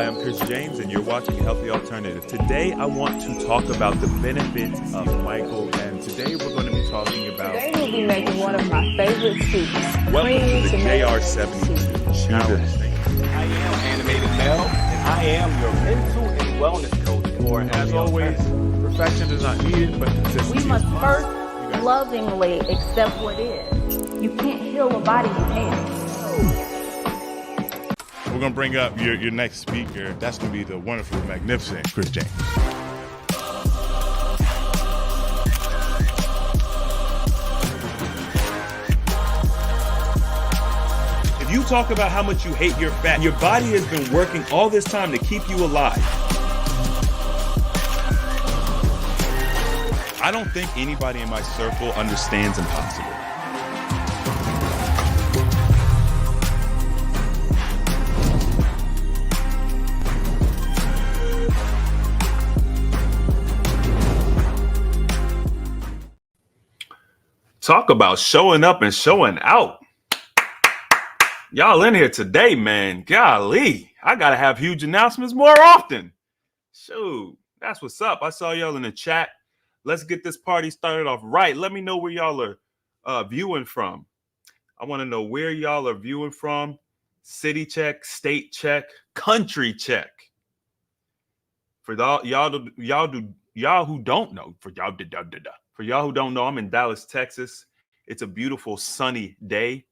Hi, I'm Chris James, and you're watching A Healthy Alternative. Today, I want to talk about the benefits of Michael, and today we're going to be talking about... Today we'll be making one of my favorite soups. Welcome to the tomato JR72 Challenge. I am Animated Mel, and I am your mental and wellness coach for As always, perfection is not needed, but consistency. We must first lovingly accept what is. You can't heal a body you hate. We're going to bring up your next speaker. That's going to be the wonderful, magnificent Chris James. If you talk about how much you hate your fat, your body has been working all this time to keep you alive. I don't think anybody in my circle understands impossible. Talk about showing up and showing out. Y'all in here today, man. Golly, I gotta have huge announcements more often. Shoot, that's what's up. I saw y'all in the chat. Let's get this party started off right. Let me know where y'all are viewing from. I want to know where y'all are viewing from. City check, state check, country check. For y'all who don't know, for y'all who don't know, I'm in Dallas, Texas. It's a beautiful sunny day.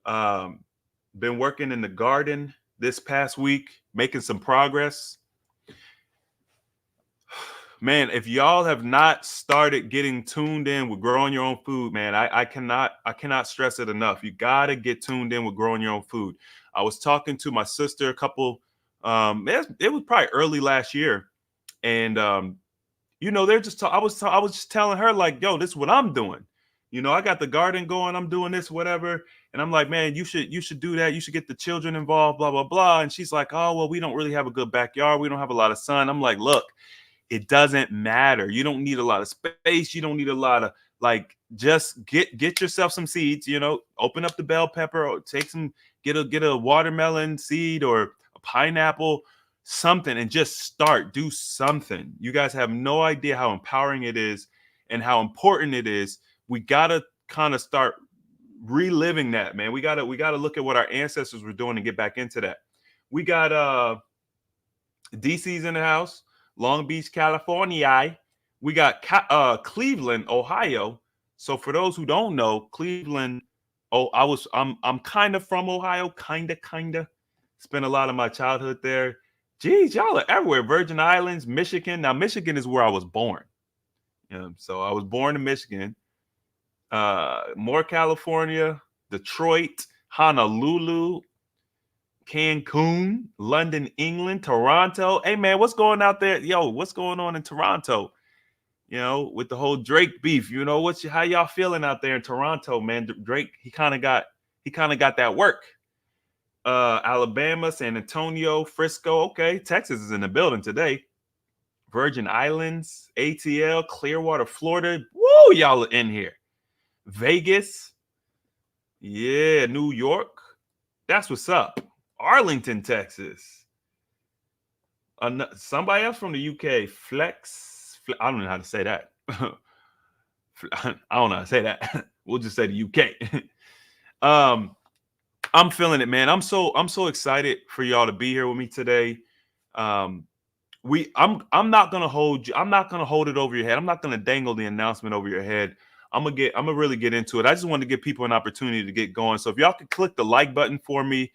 Been working in the garden this past week, making some progress. Man, if y'all have not started getting tuned in with growing your own food, man, I cannot stress it enough. You gotta get tuned in with growing your own food. I was talking to my sister a couple, it was probably early last year, and they're just I was just telling her, like, yo, this is what I'm doing. I got the garden going, I'm doing this, whatever. And I'm like, man, you should do that. You should get the children involved, blah, blah, blah. And she's like, oh, well, we don't really have a good backyard. We don't have a lot of sun. I'm like, look, it doesn't matter. You don't need a lot of space. You don't need a lot of, just get yourself some seeds, open up the bell pepper, or get a watermelon seed or a pineapple, something, and just start. Do something. You guys have no idea how empowering it is and how important it is. We got to kind of start reliving that, man. We got to look at what our ancestors were doing and get back into that. We got DC's in the house. Long Beach, California. We got Cleveland, Ohio. So for those who don't know, Cleveland, I'm kind of from Ohio, kind of. Spent a lot of my childhood there. Geez, y'all are everywhere. Virgin Islands, Michigan. Now, Michigan is where I was born. So I was born in Michigan. More California, Detroit, Honolulu, Cancun, London, England, Toronto. Hey, man, what's going out there? Yo, what's going on in Toronto? With the whole Drake beef, how y'all feeling out there in Toronto, man? Drake, he kind of got that work. Alabama, San Antonio, Frisco. Okay, Texas is in the building today. Virgin Islands, ATL, Clearwater, Florida. Woo, y'all are in here. Vegas. Yeah, New York. That's what's up. Arlington, Texas. Somebody else from the UK. Flex. I don't know how to say that. I don't know how to say that. We'll just say the UK. I'm feeling it, man. I'm so excited for y'all to be here with me today. I'm not gonna hold you. I'm not gonna hold it over your head. I'm not gonna dangle the announcement over your head. I'm gonna really get into it. I just want to give people an opportunity to get going. So if y'all could click the like button for me,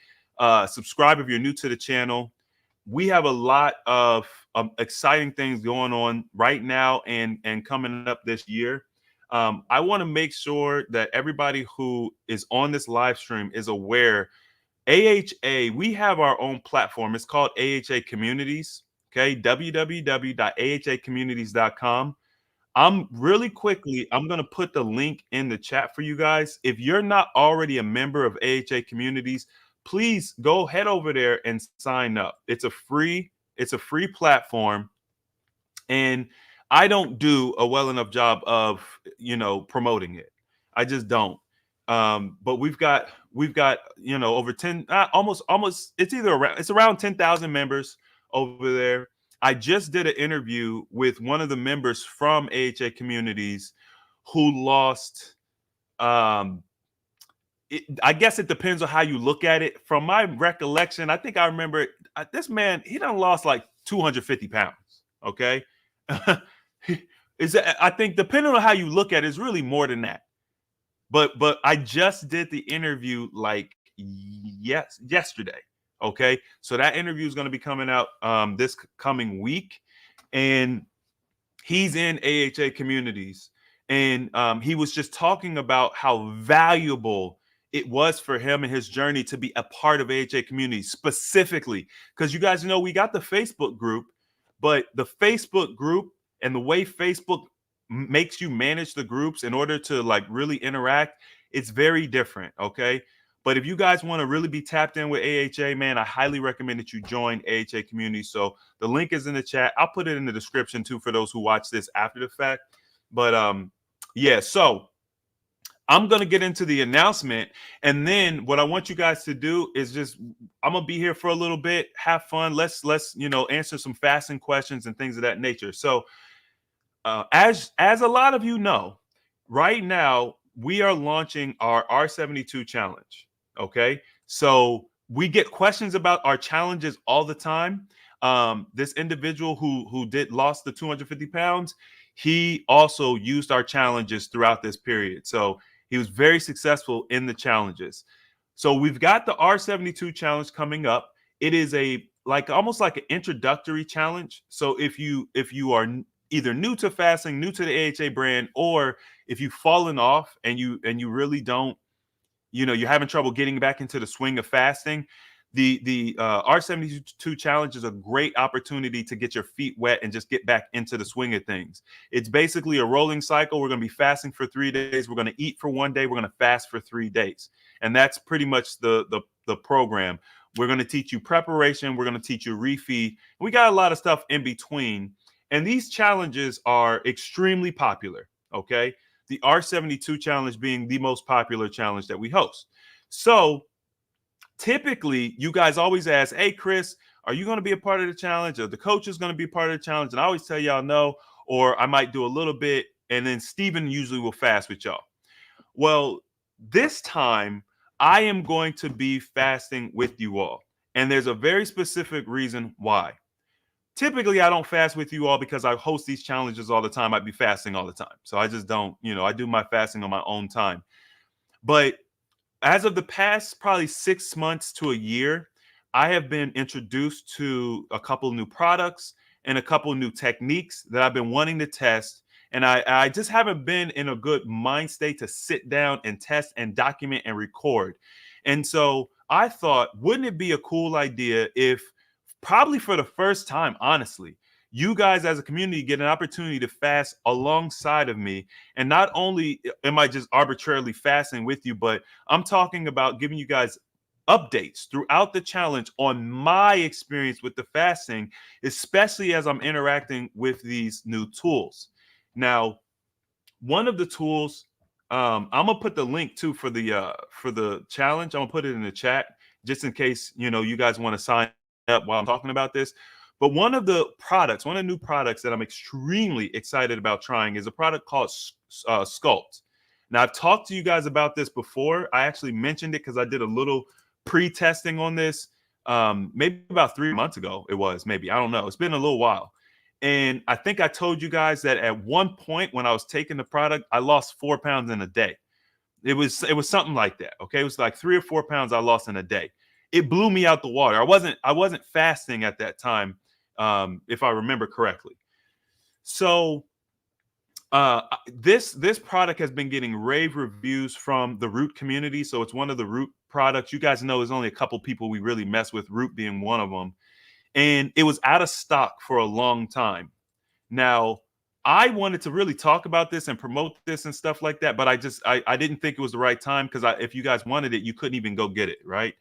subscribe if you're new to the channel. We have a lot of exciting things going on right now and coming up this year. I want to make sure that everybody who is on this live stream is aware. AHA, we have our own platform. It's called AHA Communities. Okay, www.ahacommunities.com. I'm going to put the link in the chat for you guys. If you're not already a member of AHA Communities, please go head over there and sign up. It's a free platform. And I don't do a well enough job of, promoting it. I just don't. But we've got we've got, over 10, almost, it's around 10,000 members over there. I just did an interview with one of the members from AHA Communities who lost, I guess it depends on how you look at it. From my recollection, I think I remember this man, he done lost like 250 pounds. Okay. I think depending on how you look at it, it's really more than that. But I just did the interview like yesterday. Okay. So that interview is going to be coming out this coming week. And he's in AHA Communities. And he was just talking about how valuable it was for him and his journey to be a part of AHA Communities specifically. Because you guys know we got the Facebook group, but the Facebook group and the way Facebook makes you manage the groups in order to like really interact, it's very different. Okay. But if you guys want to really be tapped in with AHA, man, I highly recommend that you join AHA Community. So the link is in the chat. I'll put it in the description too for those who watch this after the fact. But yeah, so I'm going to get into the announcement. And then what I want you guys to do is just, I'm going to be here for a little bit, have fun. Let's answer some fasting questions and things of that nature. So as a lot of you know, right now we are launching our R72 challenge. Okay. So we get questions about our challenges all the time. This individual who lost the 250 pounds, he also used our challenges throughout this period. So he was very successful in the challenges. So we've got the R72 challenge coming up. It is almost like an introductory challenge. So if you are either new to fasting, new to the AHA brand, or if you've fallen off and you really don't, you're having trouble getting back into the swing of fasting, the R72 challenge is a great opportunity to get your feet wet and just get back into the swing of things. It's basically a rolling cycle. We're going to be fasting for 3 days. We're going to eat for 1 day. We're going to fast for 3 days. And that's pretty much the program. We're going to teach you preparation. We're going to teach you refeed. We got a lot of stuff in between. And these challenges are extremely popular. Okay. The R72 challenge being the most popular challenge that we host. So typically, you guys always ask, hey, Chris, are you going to be a part of the challenge? Or the coach is going to be part of the challenge? And I always tell y'all no, or I might do a little bit. And then Steven usually will fast with y'all. Well, this time I am going to be fasting with you all. And there's a very specific reason why. Typically, I don't fast with you all because I host these challenges all the time. I'd be fasting all the time. So I just don't, I do my fasting on my own time. But as of the past probably 6 months to a year, I have been introduced to a couple new products and a couple new techniques that I've been wanting to test. And I just haven't been in a good mind state to sit down and test and document and record. And so I thought, wouldn't it be a cool idea if probably for the first time, honestly, you guys as a community get an opportunity to fast alongside of me. And not only am I just arbitrarily fasting with you, but I'm talking about giving you guys updates throughout the challenge on my experience with the fasting, especially as I'm interacting with these new tools. Now, one of the tools, I'm gonna put the link too for the challenge. I'm gonna put it in the chat just in case you guys want to sign up while I'm talking about this. But one of the new products that I'm extremely excited about trying is a product called Sculpt. Now, I've talked to you guys about this before. I actually mentioned it because I did a little pre-testing on this maybe about 3 months ago. It was maybe, I don't know. It's been a little while. And I think I told you guys that at one point when I was taking the product, I lost 4 pounds in a day. It was something like that. Okay. It was like 3 or 4 pounds I lost in a day. It blew me out the water. I wasn't fasting at that time, if I remember correctly. So this product has been getting rave reviews from the Root community. So it's one of the Root products. You guys know there's only a couple people we really mess with, Root being one of them. And it was out of stock for a long time. Now, I wanted to really talk about this and promote this and stuff like that, but I didn't think it was the right time because if you guys wanted it, you couldn't even go get it, right?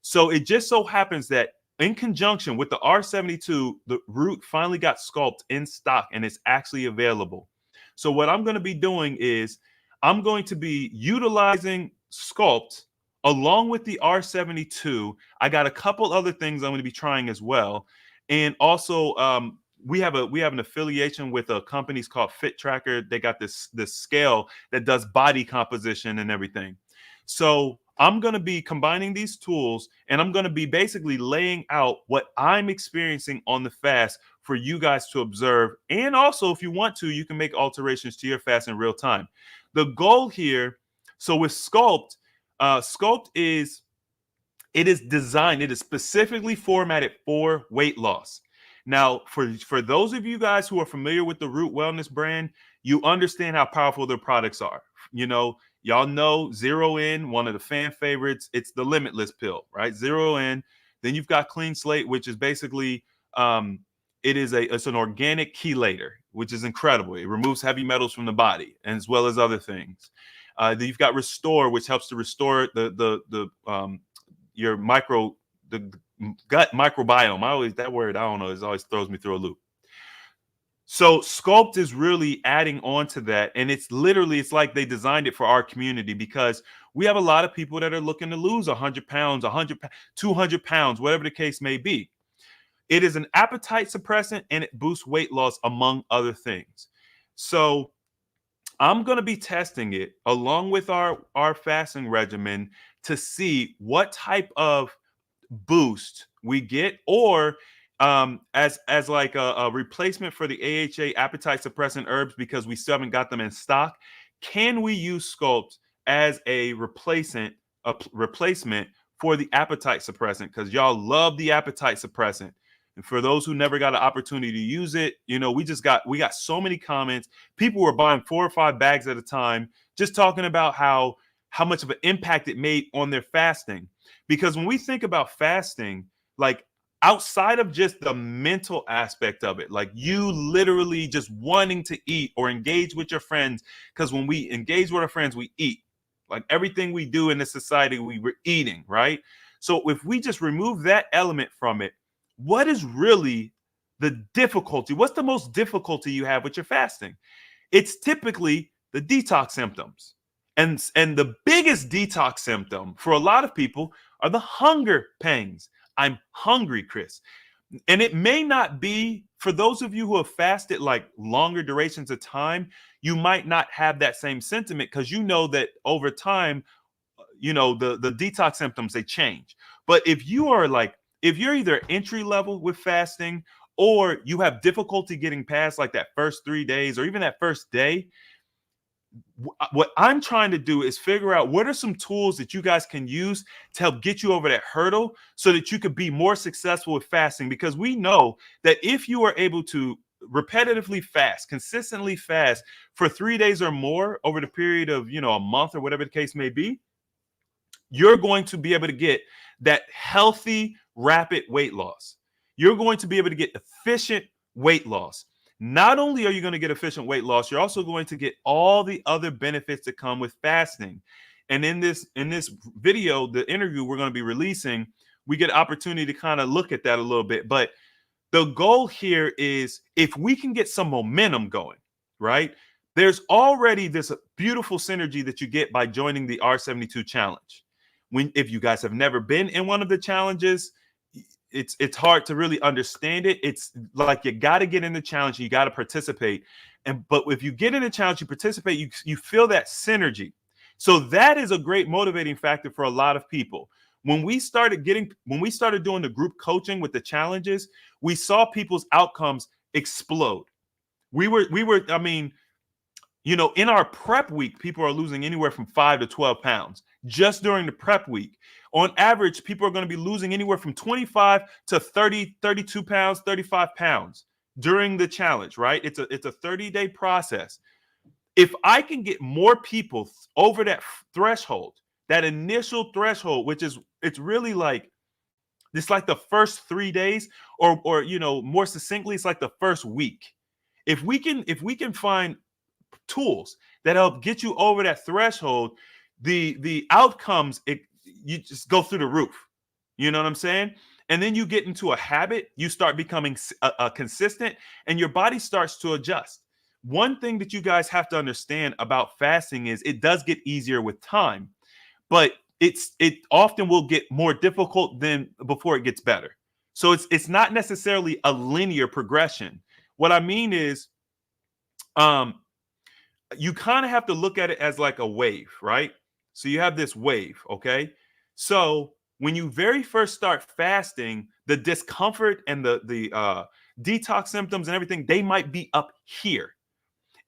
So it just so happens that in conjunction with the R72, the Root finally got Sculpt in stock and it's actually available. So what I'm going to be doing is I'm going to be utilizing Sculpt along with the R72, I got a couple other things I'm going to be trying as well. And also, we have an affiliation with a company called Fit Tracker. They got this scale that does body composition and everything. So I'm going to be combining these tools, and I'm going to be basically laying out what I'm experiencing on the fast for you guys to observe. And also, if you want to, you can make alterations to your fast in real time. The goal here, so with Sculpt, Sculpt is designed, it is specifically formatted for weight loss. Now, for those of you guys who are familiar with the Root Wellness brand, you understand how powerful their products are. Y'all know Zero In, one of the fan favorites. It's the Limitless pill, right? Zero In. Then you've got Clean Slate, which is basically it's an organic chelator, which is incredible. It removes heavy metals from the body, and as well as other things. Then you've got Restore, which helps to restore your gut microbiome. That word, I don't know, it always throws me through a loop. So Sculpt is really adding on to that. And it's like they designed it for our community, because we have a lot of people that are looking to lose 100 pounds, 200 pounds, whatever the case may be. It is an appetite suppressant, and it boosts weight loss, among other things. So I'm going to be testing it along with our fasting regimen to see what type of boost we get, or as like a replacement for the AHA appetite suppressant herbs, because we still haven't got them in stock. Can we use Sculpt as a replacement for the appetite suppressant? Because y'all love the appetite suppressant. And for those who never got an opportunity to use it, we got so many comments. People were buying 4 or 5 bags at a time, just talking about how much of an impact it made on their fasting. Because when we think about fasting, like outside of just the mental aspect of it, like you literally just wanting to eat or engage with your friends, because when we engage with our friends, we eat. Like everything we do in this society, we're eating, right? So if we just remove that element from it, what is really the difficulty? What's the most difficulty you have with your fasting? It's typically the detox symptoms. And the biggest detox symptom for a lot of people are the hunger pangs. I'm hungry, Chris. And it may not be, for those of you who have fasted like longer durations of time, you might not have that same sentiment, because you know that over time, the detox symptoms, they change. But if you're either entry level with fasting, or you have difficulty getting past like that first 3 days or even that first day, what I'm trying to do is figure out what are some tools that you guys can use to help get you over that hurdle so that you could be more successful with fasting. Because we know that if you are able to repetitively fast, consistently fast for 3 days or more over the period of, a month or whatever the case may be, you're going to be able to get that healthy, rapid weight loss. You're going to be able to get efficient weight loss. Not only are you going to get efficient weight loss, you're also going to get all the other benefits that come with fasting. And in this video, the interview we're going to be releasing, we get opportunity to kind of look at that a little bit. But the goal here is, if we can get some momentum going, right? There's already this beautiful synergy that you get by joining the R72 challenge. If you guys have never been in one of the challenges, it's hard to really understand it. It's like you got to get in the challenge, you got to participate. But if you get in the challenge, you participate, you feel that synergy. So that is a great motivating factor for a lot of people. When we started doing the group coaching with the challenges, we saw people's outcomes explode. In our prep week, people are losing anywhere from 5 to 12 pounds just during the prep week. On average, people are going to be losing anywhere from 25 to 30, 32 pounds, 35 pounds during the challenge, right? It's a 30-day process. If I can get more people over that threshold, that initial threshold, it's really like, it's like the first 3 days, or more succinctly, it's like the first week. If we can find tools that help get you over that threshold, the outcomes, you just go through the roof. You know what I'm saying? And then you get into a habit, you start becoming consistent, and your body starts to adjust. One thing that you guys have to understand about fasting is it does get easier with time. But it often will get more difficult than before it gets better. So it's not necessarily a linear progression. What I mean is, um, you kind of have to look at it as like a wave, right? So you have this wave, okay? So when you very first start fasting, the discomfort and the detox symptoms and everything, they might be up here.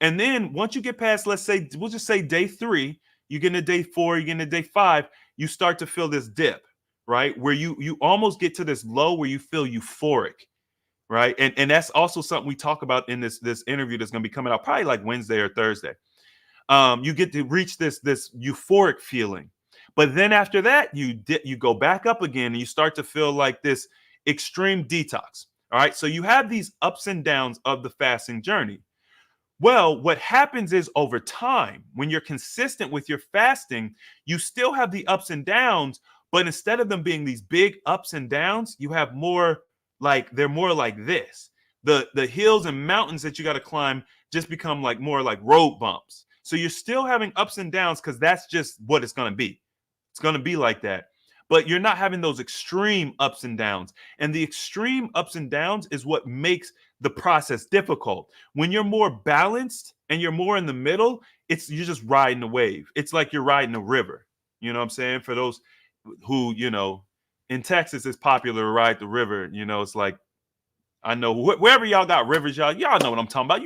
And then once you get past, let's say, we'll just say day 3, you get into day 4, you get into day 5, you start to feel this dip, right? Where you almost get to this low where you feel euphoric, right? And that's also something we talk about in this interview that's going to be coming out probably like Wednesday or Thursday. You get to reach this euphoric feeling, but then after that, you go back up again and you start to feel like this extreme detox. All right, so you have these ups and downs of the fasting journey. Well, what happens is over time, when you're consistent with your fasting, you still have the ups and downs, but instead of them being these big ups and downs, you have more like they're more like this. The hills and mountains that you got to climb just become like more like road bumps. So you're still having ups and downs because that's just what it's going to be. It's going to be like that. But you're not having those extreme ups and downs. And the extreme ups and downs is what makes the process difficult. When you're more balanced and you're more in the middle, you're just riding a wave. It's like you're riding a river. You know what I'm saying? For those who, in Texas, it's popular to ride the river. It's like, I know wherever y'all got rivers, y'all know what I'm talking about.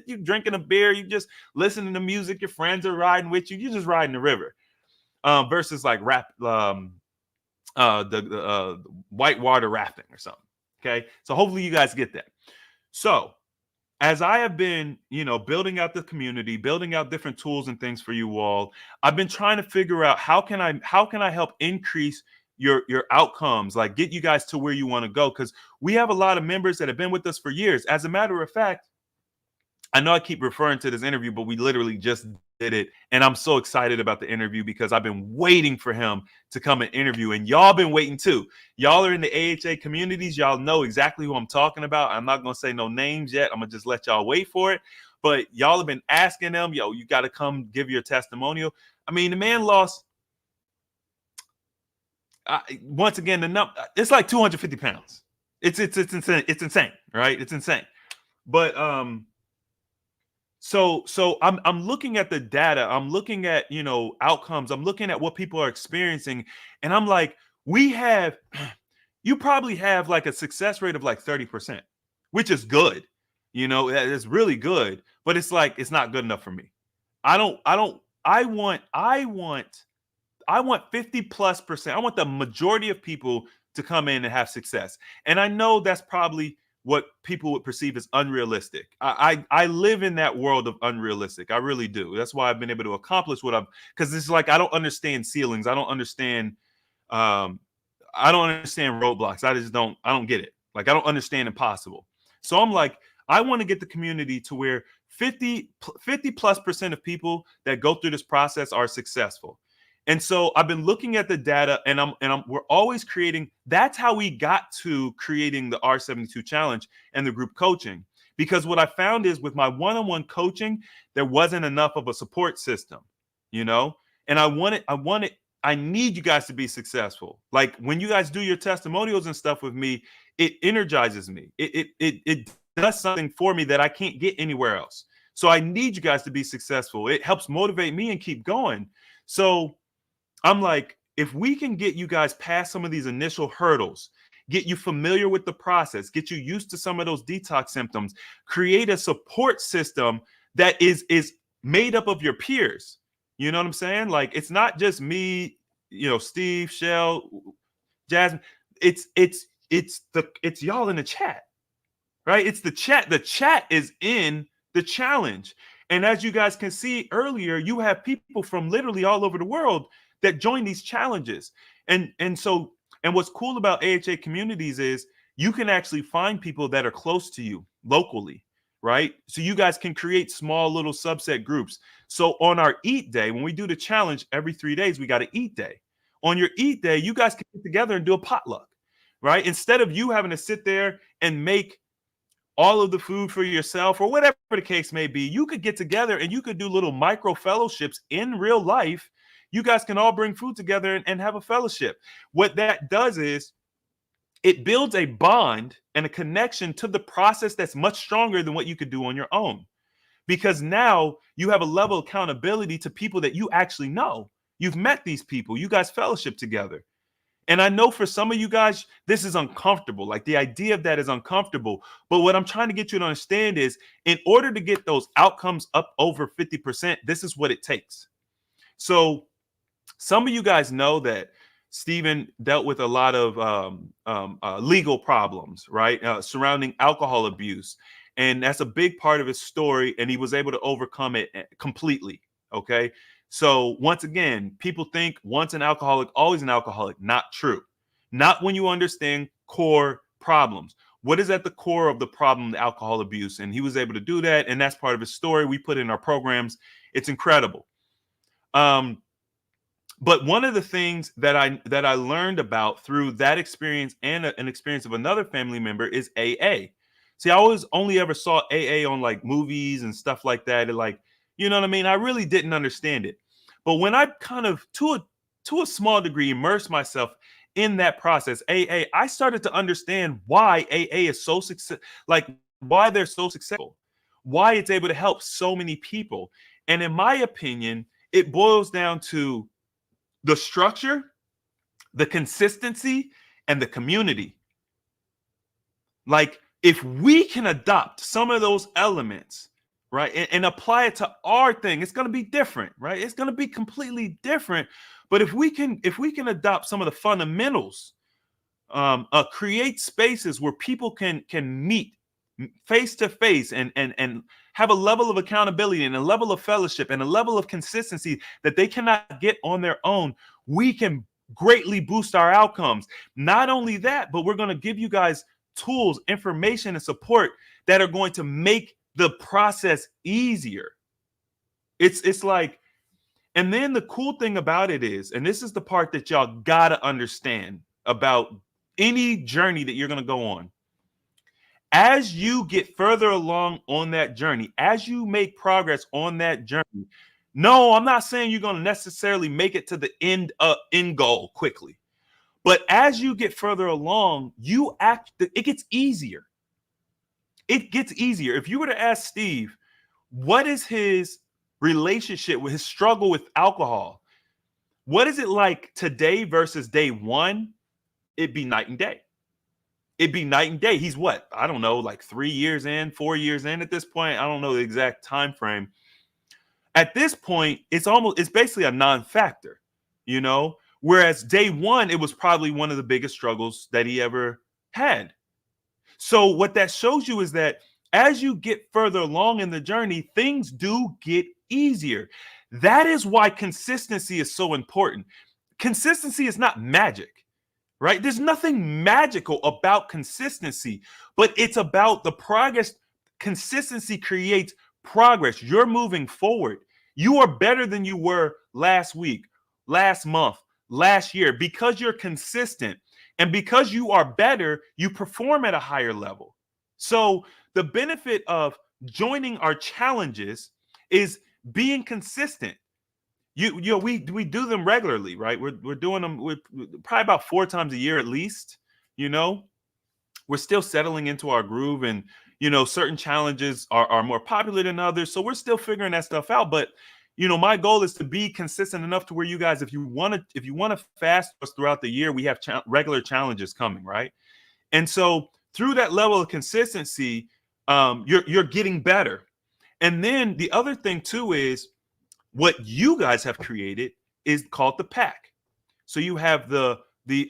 You drinking a beer, you just listening to music, your friends are riding with you, you just riding the river. Versus like the whitewater rafting or something. Okay, so hopefully you guys get that. So as I have been, building out the community, building out different tools and things for you all, I've been trying to figure out how can I help increase your outcomes, like get you guys to where you want to go, because we have a lot of members that have been with us for years. As a matter of fact, I know I keep referring to this interview, but we literally just did it. And I'm so excited about the interview because I've been waiting for him to come and interview. And y'all been waiting too. Y'all are in the AHA communities. Y'all know exactly who I'm talking about. I'm not going to say no names yet. I'm going to just let y'all wait for it. But y'all have been asking them, yo, you got to come give your testimonial. I mean, the man lost, once again, it's like 250 pounds. It's insane. It's insane, right? It's insane. But, So I'm looking at the data. I'm looking at, outcomes. I'm looking at what people are experiencing. And I'm like, you probably have like a success rate of like 30%, which is good. It's really good, but it's like, it's not good enough for me. I want 50+%. I want the majority of people to come in and have success. And I know that's probably what people would perceive as unrealistic. I live in that world of unrealistic. I really do. That's why I've been able to accomplish because it's like, I don't understand ceilings. I don't understand roadblocks. I don't get it. Like, I don't understand impossible. So I'm like, I want to get the community to where 50+% of people that go through this process are successful. And so I've been looking at the data, and we're always creating. That's how we got to creating the R72 challenge and the group coaching. Because what I found is with my one-on-one coaching, there wasn't enough of a support system, and I need you guys to be successful. Like, when you guys do your testimonials and stuff with me, it energizes me. It does something for me that I can't get anywhere else. So I need you guys to be successful. It helps motivate me and keep going. So I'm like, if we can get you guys past some of these initial hurdles, get you familiar with the process, get you used to some of those detox symptoms, create a support system that is made up of your peers. You know what I'm saying? Like, it's not just me, Steve, Shell, Jasmine. It's y'all in the chat, right? It's the chat. The chat is in the challenge. And as you guys can see earlier, you have people from literally all over the world that join these challenges. And what's cool about AHA communities is you can actually find people that are close to you locally, right? So you guys can create small little subset groups. So on our eat day, when we do the challenge every 3 days, we got an eat day. On your eat day, you guys can get together and do a potluck, right? Instead of you having to sit there and make all of the food for yourself or whatever the case may be, you could get together and you could do little micro fellowships in real life. you guys can all bring food together and have a fellowship. What that does is it builds a bond and a connection to the process that's much stronger than what you could do on your own. Because now you have a level of accountability to people that you actually know. You've met these people, you guys fellowship together. And I know for some of you guys, this is uncomfortable. Like the idea of that is uncomfortable. But what I'm trying to get you to understand is in order to get those outcomes up over 50%, this is what it takes. So some of you guys know that Stephen dealt with a lot of legal problems, right? Surrounding alcohol abuse. And that's a big part of his story. And he was able to overcome it completely. Okay. So once again, people think once an alcoholic, always an alcoholic. Not true. Not when you understand core problems. What is at the core of the problem, the alcohol abuse? And he was able to do that. And that's part of his story. We put it in our programs. It's incredible. But one of the things that I learned about through that experience and an experience of another family member is AA. See, I always only ever saw AA on like movies and stuff like that. And like, you know what I mean? I really didn't understand it. But when I kind of, to a small degree, immersed myself in that process, AA, I started to understand why AA is so successful, like why they're so successful, why it's able to help so many people. And in my opinion, it boils down to the structure, the consistency, and the community. Like if we can adopt some of those elements, right, and apply it to our thing, it's going to be different, right? It's going to be completely different. But if we can adopt some of the fundamentals, create spaces where people can meet face to face and have a level of accountability and a level of fellowship and a level of consistency that they cannot get on their own, we can greatly boost our outcomes. Not only that, but we're going to give you guys tools, information, and support that are going to make the process easier. It's like, and then the cool thing about it is, and this is the part that y'all gotta understand about any journey that you're going to go on. As you get further along on that journey, as you make progress on that journey, no, I'm not saying you're going to necessarily make it to the end goal quickly. But as you get further along, it gets easier. It gets easier. If you were to ask Steve, what is his relationship with his struggle with alcohol? What is it like today versus day one? It'd be night and day. It'd be night and day. He's what? I don't know, like 3 years in, 4 years in at this point. I don't know the exact time frame. At this point, it's basically a non-factor, you know? Whereas day one, it was probably one of the biggest struggles that he ever had. So what that shows you is that as you get further along in the journey, things do get easier. That is why consistency is so important. Consistency is not magic, right? There's nothing magical about consistency, but it's about the progress. Consistency creates progress. You're moving forward. You are better than you were last week, last month, last year, because you're consistent. And because you are better, you perform at a higher level. So the benefit of joining our challenges is being consistent. We do them regularly, right? We're doing them probably about 4 times a year at least. You know, we're still settling into our groove, and you know, certain challenges are more popular than others, so we're still figuring that stuff out. But you know, my goal is to be consistent enough to where you guys, if you want to fast us throughout the year, we have regular challenges coming, right? And so through that level of consistency, you're getting better. And then the other thing too is what you guys have created is called the pack. So you have the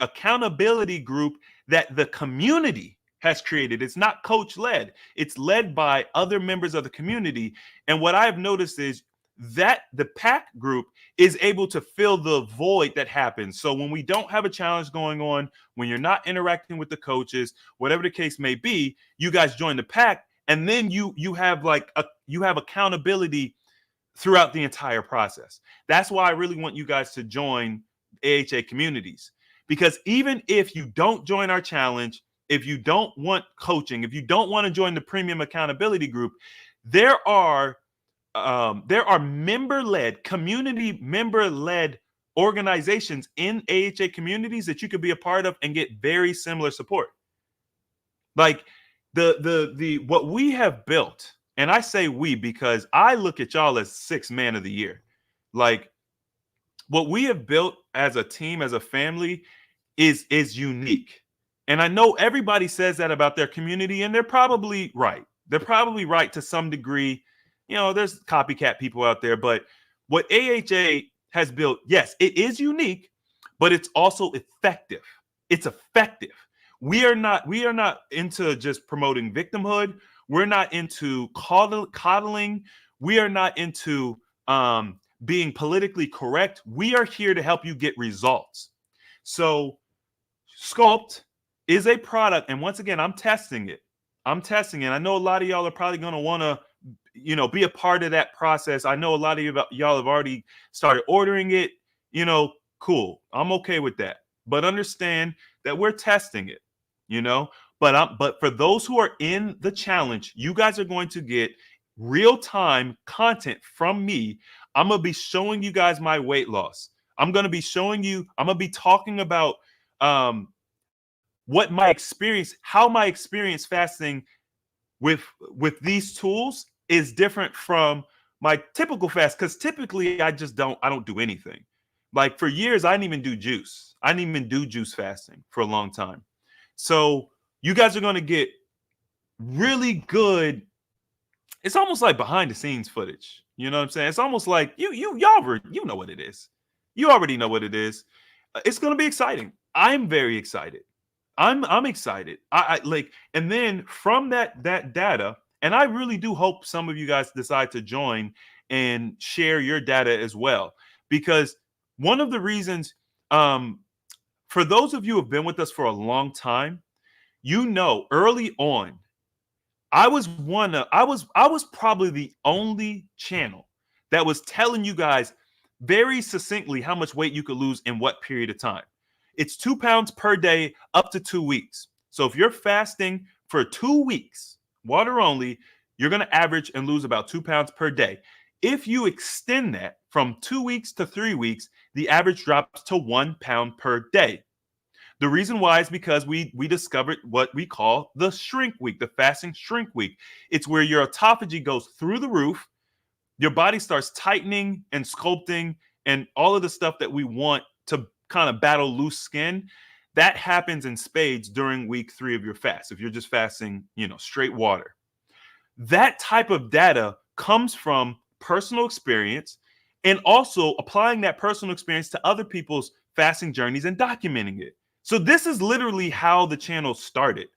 accountability group that the community has created. It's not coach led. It's led by other members of the community. And what I've noticed is that the pack group is able to fill the void that happens. So when we don't have a challenge going on, when you're not interacting with the coaches, whatever the case may be, you guys join the pack, and then you have accountability throughout the entire process. That's why I really want you guys to join AHA communities, because even if you don't join our challenge, if you don't want coaching, if you don't want to join the premium accountability group, there are member-led, community member-led organizations in AHA communities that you could be a part of and get very similar support. Like the what we have built, and I say we because I look at y'all as 6th man of the year. Like what we have built as a team, as a family, is unique. And I know everybody says that about their community, and they're probably right. They're probably right to some degree. You know, there's copycat people out there, but what AHA has built, yes, it is unique, but it's also effective. It's effective. We are not into just promoting victimhood. We're not into coddling. We are not into being politically correct. We are here to help you get results. So Sculpt is a product, and once again, I'm testing it. I know a lot of y'all are probably going to want to, be a part of that process. I know a lot of y'all have already started ordering it. Cool. I'm okay with that. But understand that we're testing it. But for those who are in the challenge, you guys are going to get real-time content from me. I'm going to be showing you guys my weight loss. I'm going to be talking about how my experience fasting with these tools is different from my typical fast, because typically I don't do anything. Like for years, I didn't even do juice. I didn't even do juice fasting for a long time. So you guys are going to get really good. It's almost like behind the scenes footage. You know what I'm saying? It's almost like y'all know what it is. You already know what it is. It's going to be exciting. I'm very excited. I'm excited. I like, and then from that data, and I really do hope some of you guys decide to join and share your data as well, because one of the reasons, for those of you who have been with us for a long time, early on, I was probably the only channel that was telling you guys very succinctly how much weight you could lose in what period of time. It's 2 pounds per day up to 2 weeks. So if you're fasting for 2 weeks, water only, you're going to average and lose about 2 pounds per day. If you extend that from 2 weeks to 3 weeks, the average drops to 1 pound per day. The reason why is because we discovered what we call the shrink week, the fasting shrink week. It's where your autophagy goes through the roof. Your body starts tightening and sculpting and all of the stuff that we want to kind of battle loose skin. That happens in spades during week 3 of your fast. If you're just fasting, straight water. That type of data comes from personal experience and also applying that personal experience to other people's fasting journeys and documenting it. So this is literally how the channel started.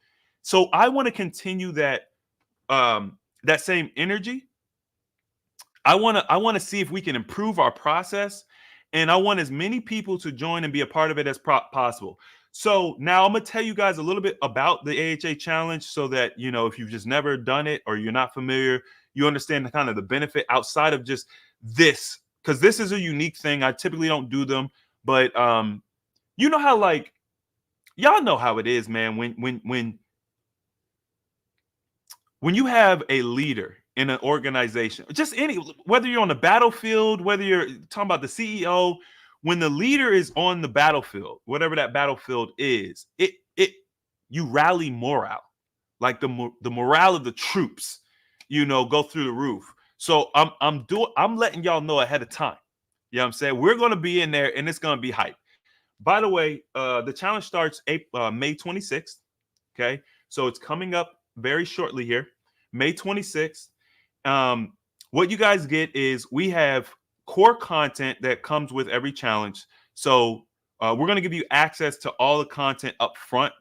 So I want to continue that same energy. I want to see if we can improve our process, and I want as many people to join and be a part of it as possible. So now I'm going to tell you guys a little bit about the AHA challenge so that, if you've just never done it or you're not familiar, you understand the kind of the benefit outside of just this, because this is a unique thing. I typically don't do them, but you know how, like, y'all know how it is, man, when you have a leader in an organization, whether you're on the battlefield, whether you're talking about the CEO, when the leader is on the battlefield, whatever that battlefield is, you rally morale, like the morale of the troops, go through the roof. So I'm letting y'all know ahead of time. You know what I'm saying? We're going to be in there and it's going to be hype. By the way, the challenge starts May 26th. Okay. So it's coming up very shortly here, May 26th. What you guys get is we have core content that comes with every challenge. So we're going to give you access to all the content up front.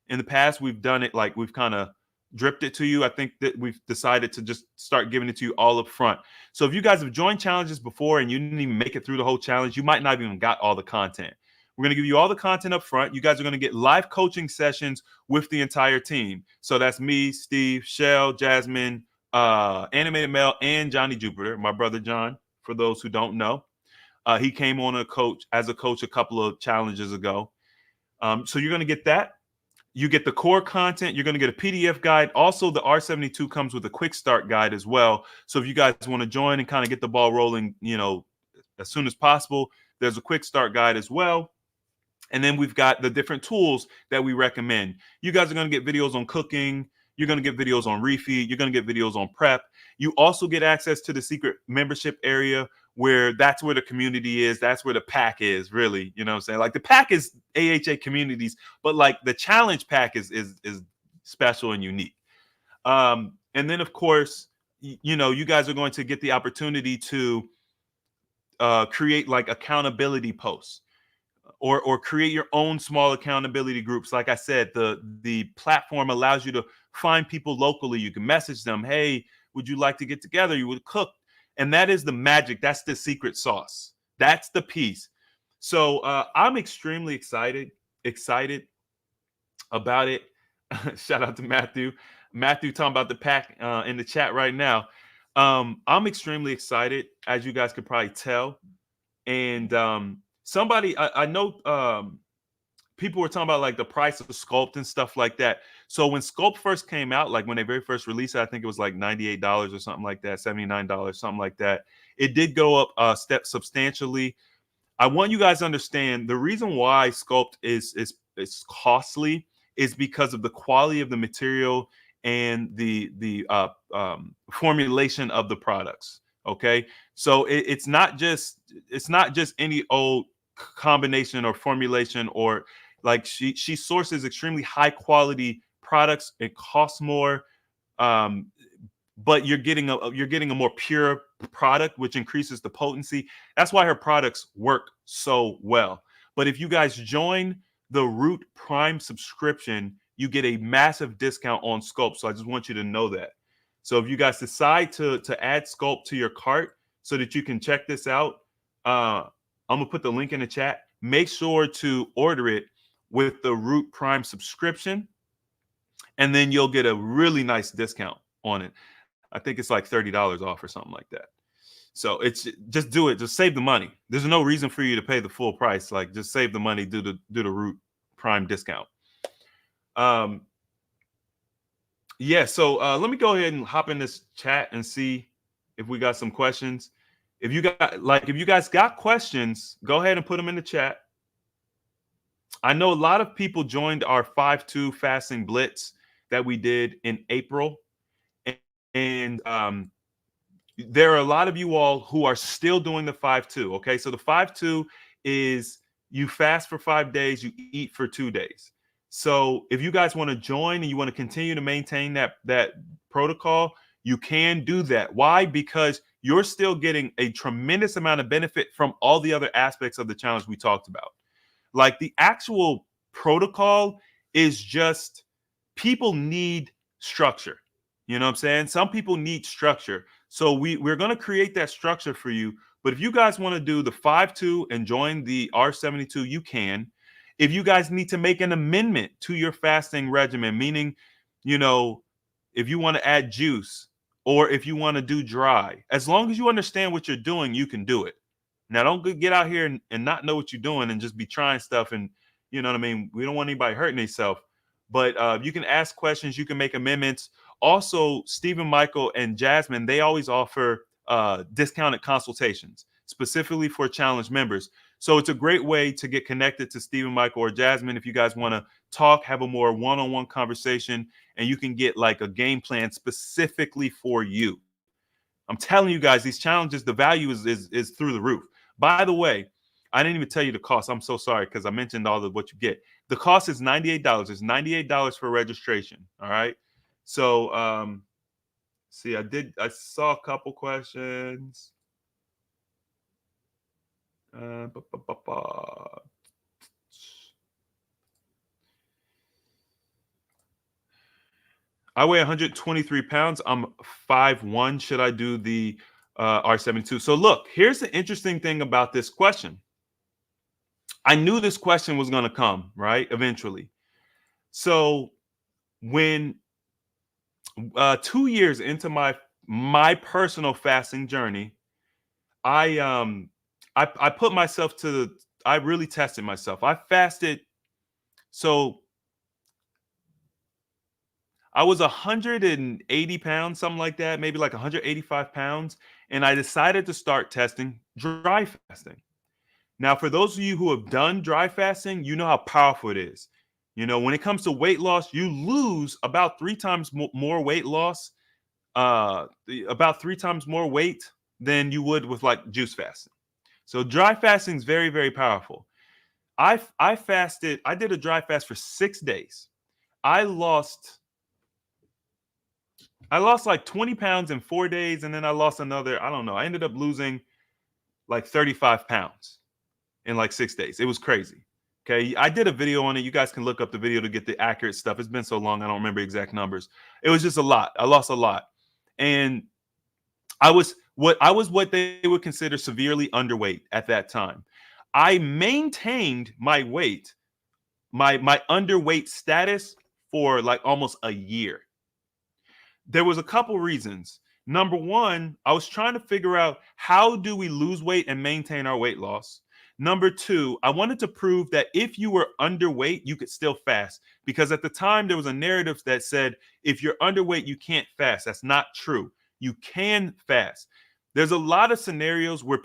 In the past, we've done it like we've kind of dripped it to you. I think that we've decided to just start giving it to you all up front. So if you guys have joined challenges before and you didn't even make it through the whole challenge, you might not even got all the content. We're going to give you all the content up front. You guys are going to get live coaching sessions with the entire team. So that's me, Steve, Shell, Jasmine, Animated Mel, and Johnny Jupiter, my brother John, for those who don't know. He came on as a coach a couple of challenges ago. So you're going to get that. You get the core content. You're going to get a PDF guide. Also, the R72 comes with a quick start guide as well. So if you guys want to join and kind of get the ball rolling, as soon as possible, There's a quick start guide as well. And then we've got the different tools that we recommend. You guys are going to get videos on cooking. You're going to get videos on refeed. You're going to get videos on prep. You also get access to the secret membership area where that's where the community is. That's where the pack is, really. You know what I'm saying? Like the pack is AHA communities, but like the challenge pack is special and unique. And then, of course, you know, you guys are going to get the opportunity to create like accountability posts. Or create your own small accountability groups. Like I said, the platform allows you to find people locally. You can message them, hey, would you like to get together? You would cook. And that is the magic. That's the secret sauce. That's the piece. So I'm extremely excited about it. Shout out to Matthew. Matthew talking about the pack in the chat right now. I'm extremely excited, as you guys could probably tell. And somebody, I know people were talking about like the price of Sculpt and stuff like that. So when Sculpt first came out, like when they very first released it, I think it was like $98 or something like that, $79, something like that. It did go up a step substantially. I want you guys to understand the reason why Sculpt is costly is because of the quality of the material and the formulation of the products. Okay, so it's not just any old combination or formulation, or like she sources extremely high quality products. It costs more, but you're getting a more pure product, which increases the potency. That's why her products work so well. But if you guys join the Root Prime subscription, you get a massive discount on Sculpt. So I just want you to know that. So if you guys decide to add Sculpt to your cart so that you can check this out, I'm gonna put the link in the chat. Make sure to order it with the Root Prime subscription, and then you'll get a really nice discount on it. I think it's like $30 off or something like that. So it's just do it. Just save the money. There's no reason for you to pay the full price. Like just save the money, do the Root Prime discount. Yeah, so let me go ahead and hop in this chat and see if we got some questions. If you guys got questions, go ahead and put them in the chat. I know a lot of people joined our 5-2 fasting blitz that we did in April. And there are a lot of you all who are still doing the 5-2. Okay, so the 5-2 is you fast for 5 days, you eat for 2 days. So if you guys want to join and you want to continue to maintain that protocol, you can do that. Why? Because you're still getting a tremendous amount of benefit from all the other aspects of the challenge we talked about. Like the actual protocol is just, people need structure. You know what I'm saying? Some people need structure. So we're going to create that structure for you. But if you guys want to do the 5-2 and join the R72, you can. If you guys need to make an amendment to your fasting regimen, meaning, you know, if you want to add juice or if you want to do dry, as long as you understand what you're doing, you can do it. Now, don't get out here and not know what you're doing and just be trying stuff. And you know what I mean? We don't want anybody hurting themselves. But you can ask questions. You can make amendments. Also, Stephen, Michael, and Jasmine, they always offer discounted consultations specifically for challenge members. So it's a great way to get connected to Stephen, Michael, or Jasmine if you guys want to talk, have a more one-on-one conversation, and you can get like a game plan specifically for you. I'm telling you guys, these challenges, the value is through the roof. By the way, I didn't even tell you the cost. I'm so sorry because I mentioned all of what you get. The cost is $98. It's $98 for registration. All right. So see, I saw a couple questions. I weigh 123 pounds. I'm 5'1". Should I do the R72? So look, here's the interesting thing about this question. I knew this question was going to come, right? Eventually. So when 2 years into my personal fasting journey, I put myself I really tested myself. I fasted. So I was 180 pounds, something like that, maybe like 185 pounds. And I decided to start testing dry fasting. Now, for those of you who have done dry fasting, you know how powerful it is. When it comes to weight loss, you lose about 3 times more weight loss, about 3 times more weight than you would with like juice fasting. So dry fasting is very, very powerful. I fasted. I did a dry fast for 6 days. I lost like 20 pounds in 4 days, and then I lost another. I don't know. I ended up losing like 35 pounds in like 6 days. It was crazy. Okay. I did a video on it. You guys can look up the video to get the accurate stuff. It's been so long, I don't remember exact numbers. It was just a lot. I lost a lot. And I was what they would consider severely underweight at that time. I maintained my weight, my underweight status for like almost a year. There was a couple reasons. Number one, I was trying to figure out how do we lose weight and maintain our weight loss. Number two, I wanted to prove that if you were underweight, you could still fast. Because at the time, there was a narrative that said, if you're underweight, you can't fast. That's not true. You can fast. There's a lot of scenarios where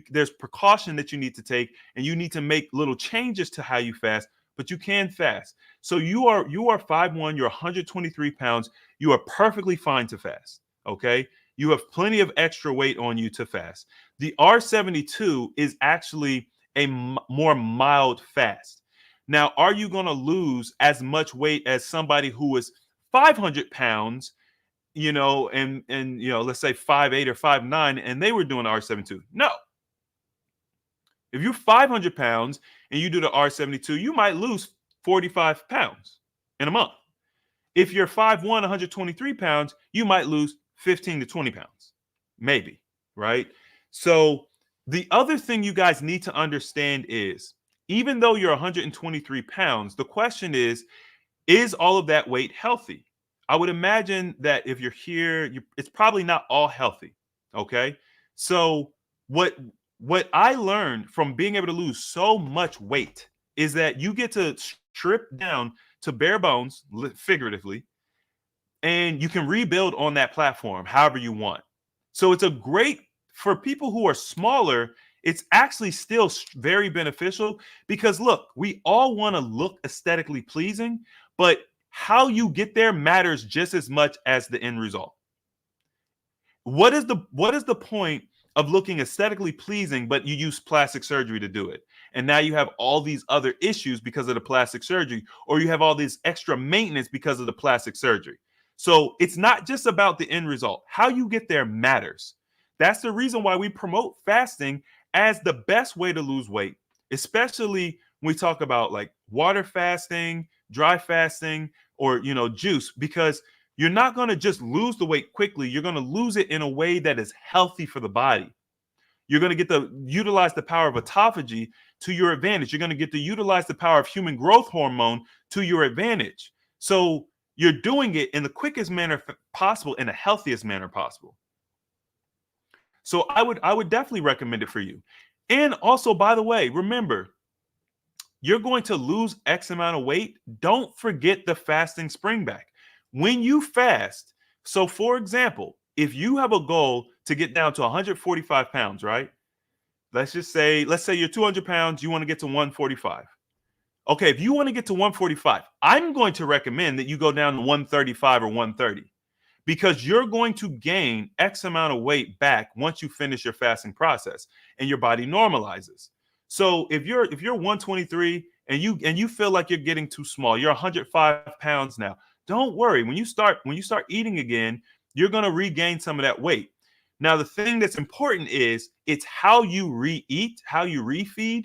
there's precaution that you need to take, and you need to make little changes to how you fast, but you can fast. So you are 5'1", you're 123 pounds. You are perfectly fine to fast. Okay. You have plenty of extra weight on you to fast. The R72 is actually a more mild fast. Now, are you going to lose as much weight as somebody who is 500 pounds, and let's say 5'8" or 5'9", and they were doing the R72? No. If you're 500 pounds and you do the R72, you might lose 45 pounds in a month. If you're 5'1", 123 pounds, you might lose 15 to 20 pounds, maybe, right? So the other thing you guys need to understand is, even though you're 123 pounds, the question is all of that weight healthy? I would imagine that if you're here, it's probably not all healthy, okay? So what I learned from being able to lose so much weight is that you get to strip down to bare bones, figuratively, and you can rebuild on that platform however you want. So it's for people who are smaller, it's actually still very beneficial because look, we all want to look aesthetically pleasing, but how you get there matters just as much as the end result. What is the point of looking aesthetically pleasing, but you use plastic surgery to do it? And now you have all these other issues because of the plastic surgery, or you have all this extra maintenance because of the plastic surgery. So it's not just about the end result. How you get there matters. That's the reason why we promote fasting as the best way to lose weight, especially when we talk about like water fasting, dry fasting, or juice, because you're not going to just lose the weight quickly. You're going to lose it in a way that is healthy for the body. You're going to get to utilize the power of autophagy to your advantage. You're going to get to utilize the power of human growth hormone to your advantage. So you're doing it in the quickest manner possible, in the healthiest manner possible. So I would definitely recommend it for you. And also, by the way, remember, you're going to lose X amount of weight. Don't forget the fasting spring back. When you fast, so for example, if you have a goal to get down to 145 pounds, right? Let's say you're 200 pounds, you want to get to 145. Okay, if you want to get to 145, I'm going to recommend that you go down to 135 or 130 because you're going to gain X amount of weight back once you finish your fasting process and your body normalizes. So if you're 123 and you feel like you're getting too small, you're 105 pounds now. Don't worry. When you start eating again, you're going to regain some of that weight. Now, the thing that's important is it's how you re-eat, how you refeed.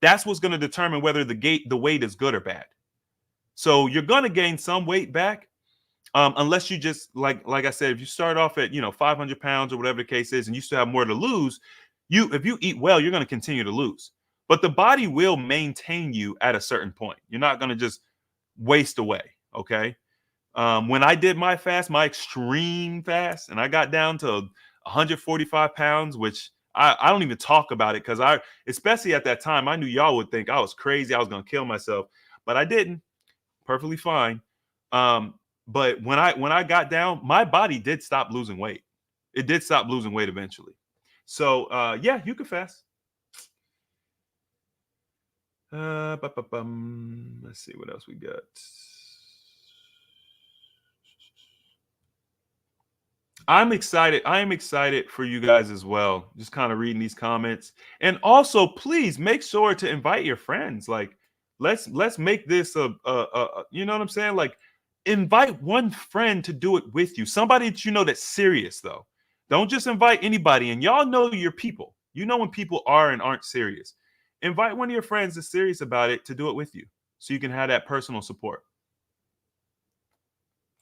That's what's going to determine whether the weight is good or bad. So you're going to gain some weight back, unless you just like I said, if you start off at 500 pounds or whatever the case is, and you still have more to lose, if you eat well, you're going to continue to lose. But the body will maintain you at a certain point. You're not going to just waste away. Okay. When I did my fast, my extreme fast, and I got down to 145 pounds, which I don't even talk about it because especially at that time, I knew y'all would think I was crazy. I was going to kill myself, but I didn't. Perfectly fine. But when I got down, my body did stop losing weight. It did stop losing weight eventually. So yeah, you can fast. Let's see what else we got. I'm excited. I am excited for you guys as well. Just kind of reading these comments. And also, please make sure to invite your friends. Like, let's make this you know what I'm saying? Like, invite one friend to do it with you. Somebody that you know that's serious, though. Don't just invite anybody. And y'all know your people. You know when people are and aren't serious. Invite one of your friends that's serious about it to do it with you, so you can have that personal support.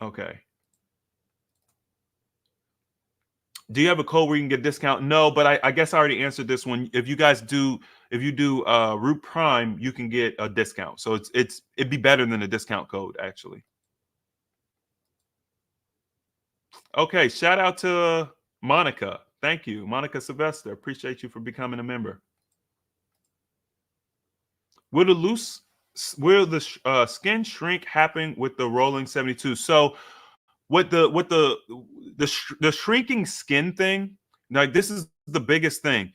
Okay. Do you have a code where you can get a discount? No, but I guess I already answered this one. If you do Root Prime, you can get a discount. So it'd be better than a discount code, actually. Okay, shout out to Monica. Thank you, Monica Sylvester. Appreciate you for becoming a member. Will the skin shrink happen with the rolling 72? So with the shrinking skin thing, like, this is the biggest thing.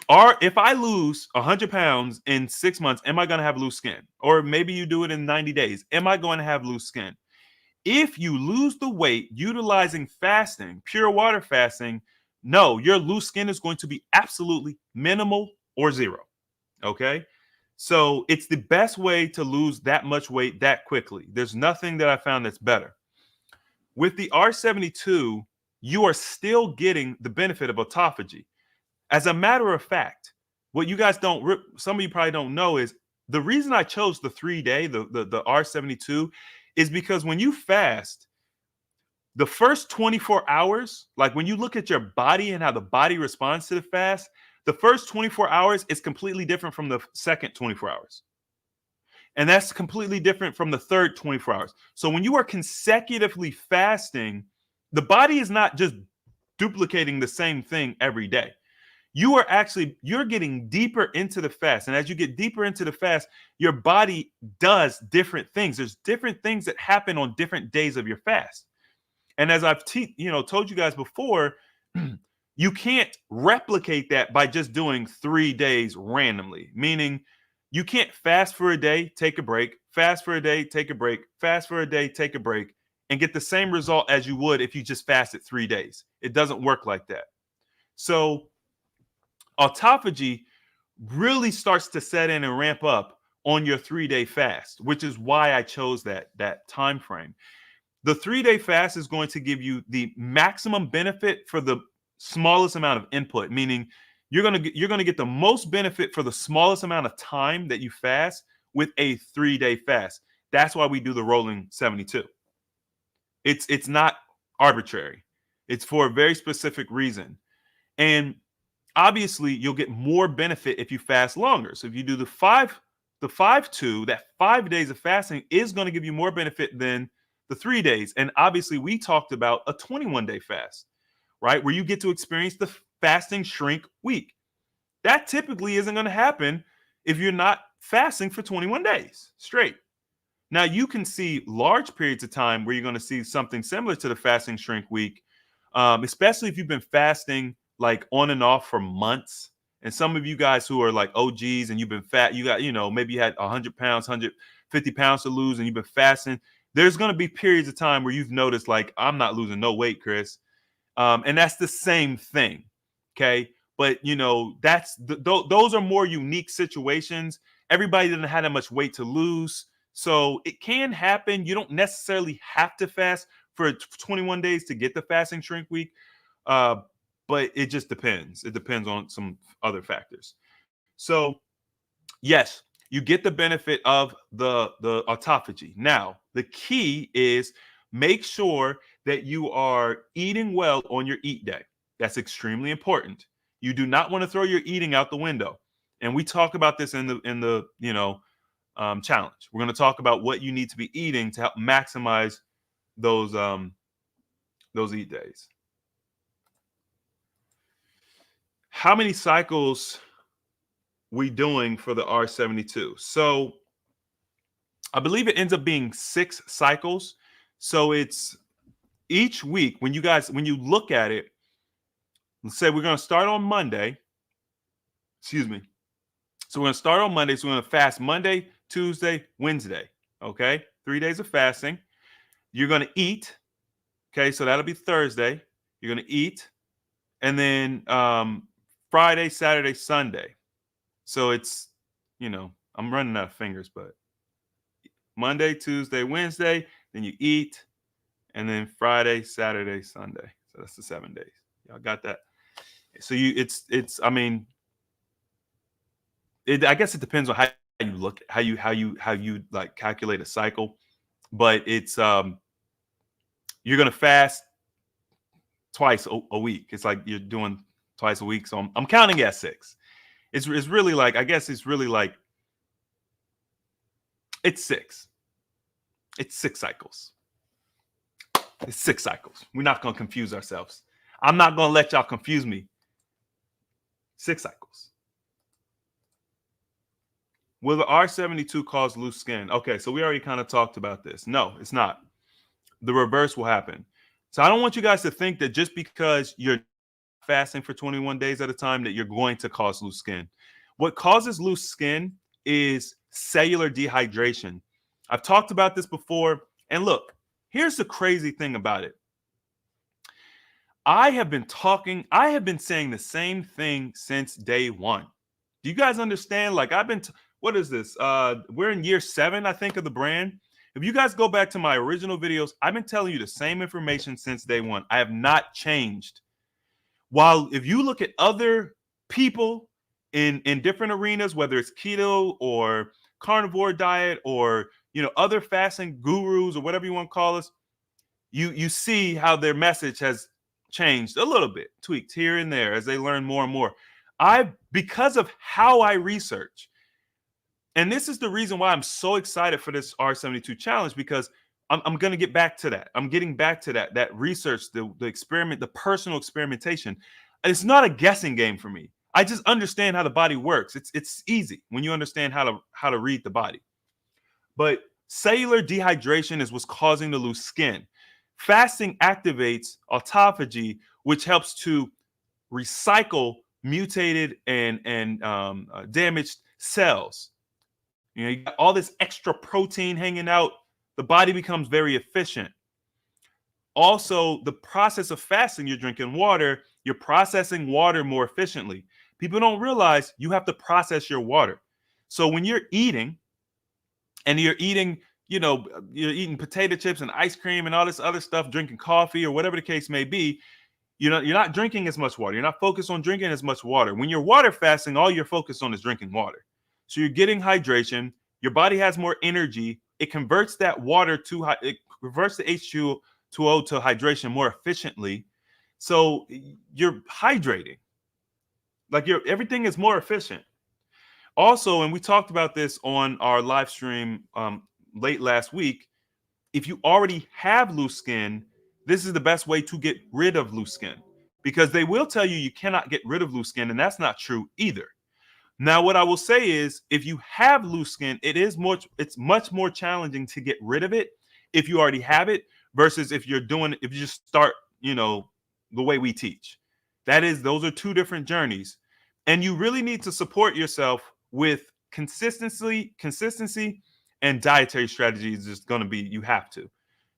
If I lose 100 pounds in 6 months, am I going to have loose skin? Or maybe you do it in 90 days. Am I going to have loose skin? If you lose the weight utilizing fasting, pure water fasting, no, your loose skin is going to be absolutely minimal or zero. Okay. So it's the best way to lose that much weight that quickly. There's nothing that I found that's better. With the R72, you are still getting the benefit of autophagy. As a matter of fact, what you guys some of you probably don't know is the reason I chose the 3-day, the R72, is because when you fast, the first 24 hours, like when you look at your body and how the body responds to the fast, the first 24 hours is completely different from the second 24 hours. And that's completely different from the third 24 hours. So when you are consecutively fasting, the body is not just duplicating the same thing every day. You're getting deeper into the fast. And as you get deeper into the fast, your body does different things. There's different things that happen on different days of your fast. And as I've told you guys before, you can't replicate that by just doing 3 days randomly, meaning you can't fast for a day, take a break, fast for a day, take a break, fast for a day, take a break, and get the same result as you would if you just fasted 3 days. It doesn't work like that. So autophagy really starts to set in and ramp up on your 3-day fast, which is why I chose that time frame. The 3-day fast is going to give you the maximum benefit for the smallest amount of input, meaning you're going to get the most benefit for the smallest amount of time that you fast with a 3-day fast. That's why we do the rolling 72. It's not arbitrary. It's for a very specific reason. And obviously you'll get more benefit if you fast longer. So if you do the 5-2, that 5 days of fasting is going to give you more benefit than the 3 days. And obviously we talked about a 21-day fast, right? Where you get to experience the fasting shrink week. That typically isn't going to happen if you're not fasting for 21 days straight. Now you can see large periods of time where you're going to see something similar to the fasting shrink week, especially if you've been fasting like on and off for months. And some of you guys who are like OGs and you've been fat, you got, maybe you had 100 pounds, 150 pounds to lose and you've been fasting. There's going to be periods of time where you've noticed like, I'm not losing no weight, Chris. And that's the same thing. Okay. But those are more unique situations. Everybody doesn't have that much weight to lose. So it can happen. You don't necessarily have to fast for 21 days to get the fasting shrink week. But it just depends. It depends on some other factors. So yes, you get the benefit of the autophagy. Now, the key is make sure that you are eating well on your eat day. That's extremely important. You do not want to throw your eating out the window. And we talk about this in the challenge. We're going to talk about what you need to be eating to help maximize those eat days. How many cycles we doing for the R72? So I believe it ends up being 6 cycles. So it's each week when you look at it, let's say we're going to start on Monday. Excuse me. So we're going to start on Monday. So we're going to fast Monday, Tuesday, Wednesday. Okay. 3 days of fasting. You're going to eat. Okay. So that'll be Thursday. You're going to eat. And then Friday, Saturday, Sunday. So it's, I'm running out of fingers, but Monday, Tuesday, Wednesday, then you eat, and then Friday, Saturday, Sunday. So that's the 7 days. Y'all got that? So I guess it depends on how you look, how you like calculate a cycle, but it's you're gonna fast twice a week. It's like you're doing twice a week. So I'm counting at 6. It's really like, I guess it's really like, it's 6. It's 6 cycles. It's 6 cycles. We're not going to confuse ourselves. I'm not going to let y'all confuse me. 6 cycles. Will the R72 cause loose skin? Okay, so we already kind of talked about this. No, it's not. The reverse will happen. So I don't want you guys to think that just because you're fasting for 21 days at a time that you're going to cause loose skin. What causes loose skin is cellular dehydration. I've talked about this before. And look, here's the crazy thing about it. I have been saying the same thing since day one. Do you guys understand? Like what is this? We're in year 7, I think, of the brand. If you guys go back to my original videos, I've been telling you the same information since day one. I have not changed. While if you look at other people in different arenas, whether it's keto or carnivore diet or other fasting gurus or whatever you want to call us, you see how their message has changed a little bit, tweaked here and there as they learn more and more. Because of how I research, and this is the reason why I'm so excited for this R72 challenge, because I'm going to get back to that. I'm getting back to that research, the experiment, the personal experimentation. It's not a guessing game for me. I just understand how the body works. It's easy when you understand how to read the body. But cellular dehydration is what's causing the loose skin. Fasting activates autophagy, which helps to recycle mutated and damaged cells. You got all this extra protein hanging out. The body becomes very efficient. Also, the process of fasting, you're drinking water, you're processing water more efficiently. People don't realize you have to process your water. So when you're eating, and you're eating, you're eating potato chips and ice cream and all this other stuff, drinking coffee or whatever the case may be, you're not drinking as much water. You're not focused on drinking as much water. When you're water fasting, all you're focused on is drinking water. So you're getting hydration. Your body has more energy. It converts that water it converts the H2O to hydration more efficiently. So you're hydrating. Like everything is more efficient. Also, and we talked about this on our live stream late last week, if you already have loose skin, this is the best way to get rid of loose skin, because they will tell you cannot get rid of loose skin, and that's not true either. Now, what I will say is, if you have loose skin, it's much more challenging to get rid of it if you already have it versus if you just start, the way we teach. Those are 2 different journeys. And you really need to support yourself with consistency and dietary strategies. Is going to be, you have to.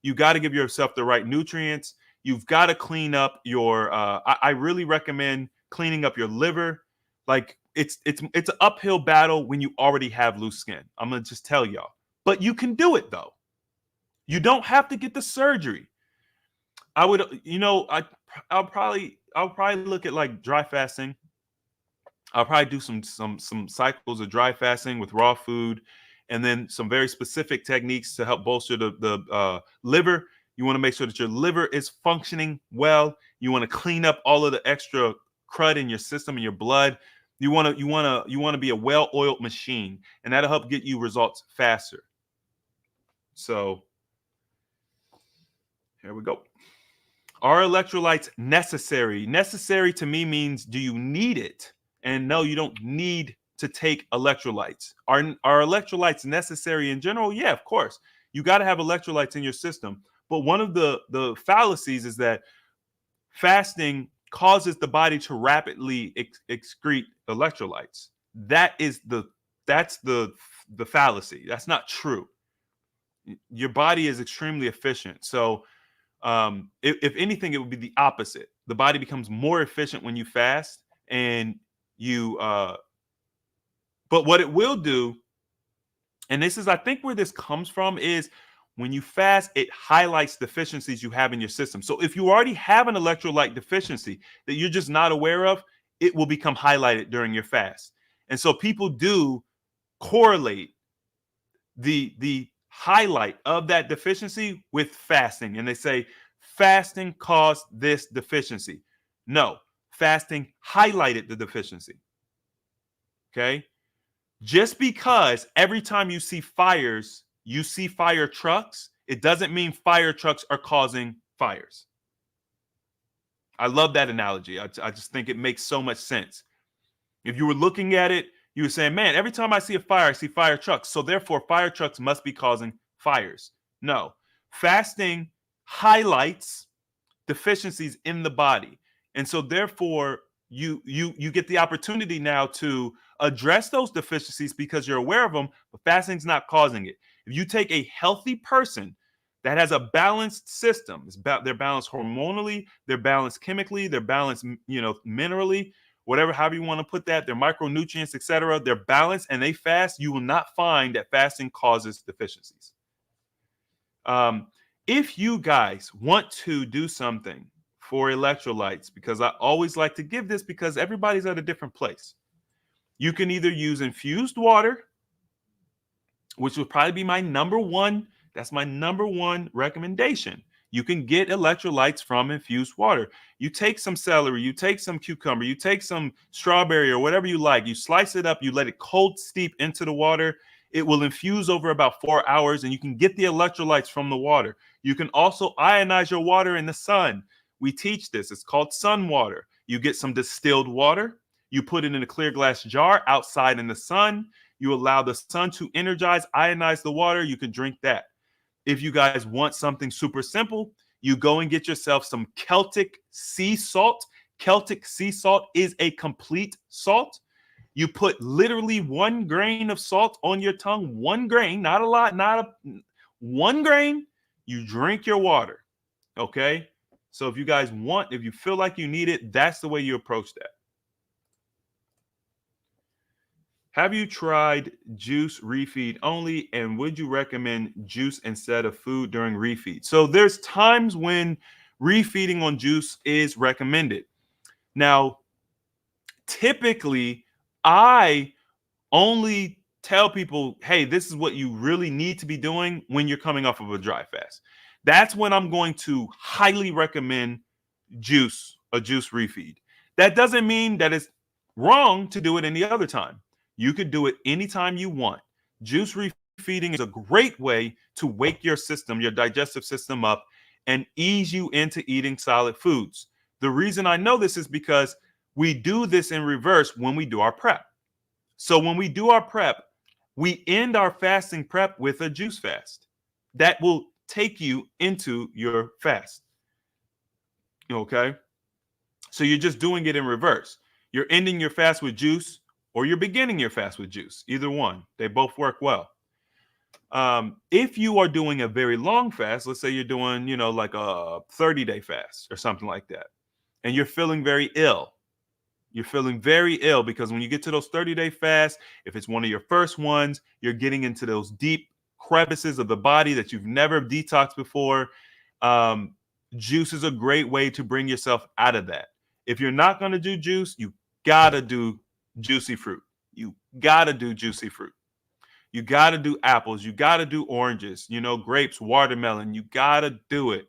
You got to give yourself the right nutrients. You've got to clean up your, I really recommend cleaning up your liver. Like it's an uphill battle when you already have loose skin. I'm going to just tell y'all, but you can do it though. You don't have to get the surgery. I would, I'll probably look at like dry fasting. I'll probably do some cycles of dry fasting with raw food, and then some very specific techniques to help bolster the liver. You want to make sure that your liver is functioning well. You want to clean up all of the extra crud in your system and your blood. You want to be a well-oiled machine, and that'll help get you results faster. So here we go. Are electrolytes necessary? Necessary to me means, do you need it? And no, you don't need to take electrolytes. Are electrolytes necessary in general? Yeah, of course. You got to have electrolytes in your system. But one of the fallacies is that fasting causes the body to rapidly excrete electrolytes. that's the fallacy. That's not true. Your body is extremely efficient. So if anything, it would be the opposite. The body becomes more efficient when you fast, and you but what it will do, and this is I think where this comes from, is when you fast, it highlights deficiencies you have in your system. So if you already have an electrolyte deficiency that you're just not aware of, it will become highlighted during your fast. And so people do correlate the highlight of that deficiency with fasting, and they say fasting caused this deficiency. No, fasting highlighted the deficiency. Okay, just because every time you see fires, you see fire trucks, it doesn't mean fire trucks are causing fires. I love that analogy. I just think it makes so much sense. If you were looking at it, you were saying, man, every time I see a fire, I see fire trucks. So therefore, fire trucks must be causing fires. No, fasting highlights deficiencies in the body. And so therefore, you get the opportunity now to address those deficiencies because you're aware of them, but fasting's not causing it. If you take a healthy person that has a balanced system, they're balanced hormonally, they're balanced chemically, they're balanced, minerally, whatever, however you want to put that, their micronutrients, etc., they're balanced and they fast, you will not find that fasting causes deficiencies. If you guys want to do something for electrolytes, because I always like to give this because everybody's at a different place, you can either use infused water, which would probably be my number one. That's my number one recommendation. You can get electrolytes from infused water. You take some celery, you take some cucumber, you take some strawberry or whatever you like. You slice it up, you let it cold steep into the water. It will infuse over about 4 hours, and you can get the electrolytes from the water. You can also ionize your water in the sun. We teach this. It's called sun water. You get some distilled water. You put it in a clear glass jar outside in the sun. You allow the sun to energize, ionize the water. You can drink that. If you guys want something super simple, you go and get yourself some Celtic sea salt. Celtic sea salt is a complete salt. You put literally 1 grain of salt on your tongue, 1 grain, not a lot, 1 grain. You drink your water. Okay. So if you guys want, if you feel like you need it, that's the way you approach that. Have you tried juice refeed only, and would you recommend juice instead of food during refeed? So there's times when refeeding on juice is recommended. Now, typically, I only tell people, hey, this is what you really need to be doing when you're coming off of a dry fast. That's when I'm going to highly recommend a juice refeed. That doesn't mean that it's wrong to do it any other time. You could do it anytime you want. Juice refeeding is a great way to wake your system, your digestive system up, and ease you into eating solid foods. The reason I know this is because we do this in reverse when we do our prep. So when we do our prep, we end our fasting prep with a juice fast. That will take you into your fast. Okay? So you're just doing it in reverse. You're ending your fast with juice, or you're beginning your fast with juice. Either one. They both work well. If you are doing a very long fast, let's say you're doing, like a 30-day fast or something like that, and you're feeling very ill. You're feeling very ill because when you get to those 30-day fasts, if it's one of your first ones, you're getting into those deep crevices of the body that you've never detoxed before. Juice is a great way to bring yourself out of that. If you're not going to do juice, you got to do juicy fruit. You got to do juicy fruit. You got to do apples. You got to do oranges, grapes, watermelon. You got to do it.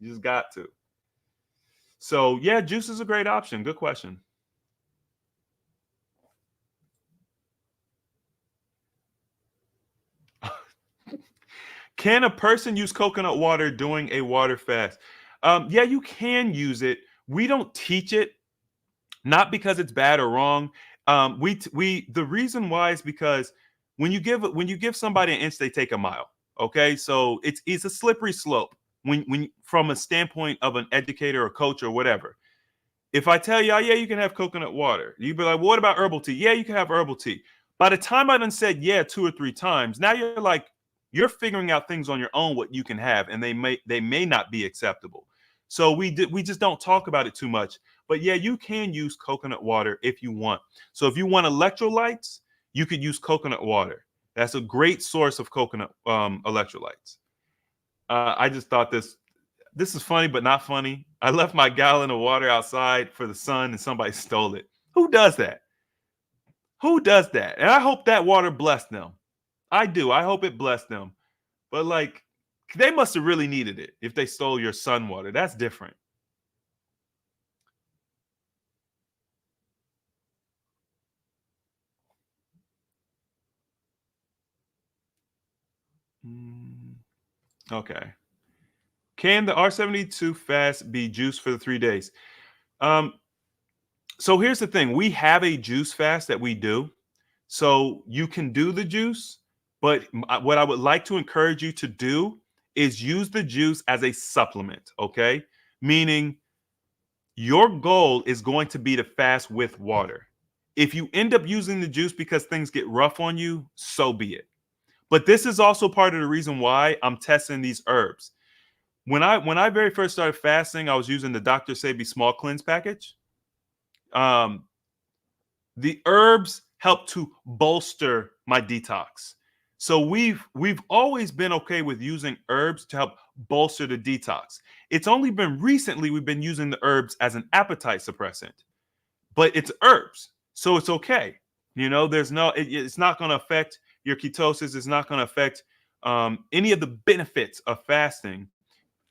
You just got to. So, yeah, juice is a great option. Good question. Can a person use coconut water during a water fast? Yeah, you can use it. We don't teach it, not because it's bad or wrong. The reason why is because when you give somebody an inch, they take a mile. Okay, so it's a slippery slope when from a standpoint of an educator or coach or whatever. If I tell y'all, yeah, you can have coconut water, you'd be like, well, what about herbal tea? Yeah, you can have herbal tea. By the time I done said yeah 2 or 3 times, now you're like, you're figuring out things on your own what you can have, and they may not be acceptable. So we just don't talk about it too much. But yeah, you can use coconut water if you want. So if you want electrolytes, you could use coconut water. That's a great source of coconut electrolytes. I just thought this is funny, but not funny. I left my gallon of water outside for the sun and somebody stole it. Who does that? Who does that? And I hope that water blessed them. I do. I hope it blessed them. But like, they must have really needed it if they stole your sun water. That's different. Okay. Can the R72 fast be juice for the 3 days? So here's the thing. We have a juice fast that we do. So you can do the juice, but what I would like to encourage you to do is use the juice as a supplement, okay? Meaning your goal is going to be to fast with water. If you end up using the juice because things get rough on you, so be it. But this is also part of the reason why I'm testing these herbs. When I very first started fasting, I was using the Dr. Sebi Small Cleanse package. The herbs help to bolster my detox. So we've always been okay with using herbs to help bolster the detox. It's only been recently we've been using the herbs as an appetite suppressant, but it's herbs, so it's okay. You know, it's not going to affect your ketosis. It's not going to affect any of the benefits of fasting.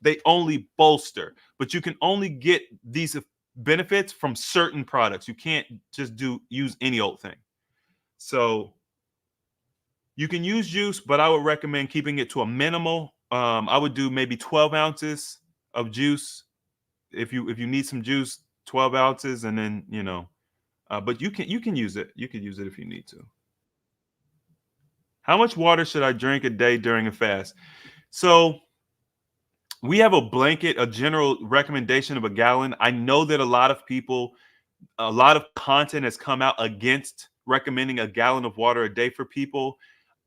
They only bolster, but you can only get these benefits from certain products. You can't just use any old thing. So you can use juice, but I would recommend keeping it to a minimal. I would do maybe 12 ounces of juice. If you need some juice, 12 ounces, and then but you can use it. You can use it if you need to. How much water should I drink a day during a fast? So we have a general recommendation of a gallon. I know that a lot of content has come out against recommending a gallon of water a day for people.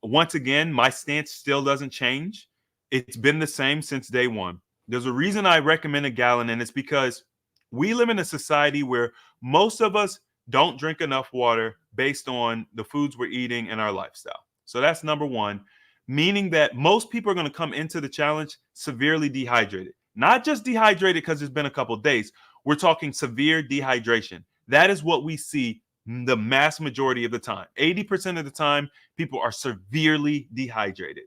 Once again, my stance still doesn't change. It's been the same since day one. There's a reason I recommend a gallon, and it's because we live in a society where most of us don't drink enough water based on the foods we're eating and our lifestyle. So that's number one, meaning that most people are going to come into the challenge severely dehydrated. Not just dehydrated because it's been a couple of days. We're talking severe dehydration. That is what we see the mass majority of the time. 80% of the time, people are severely dehydrated.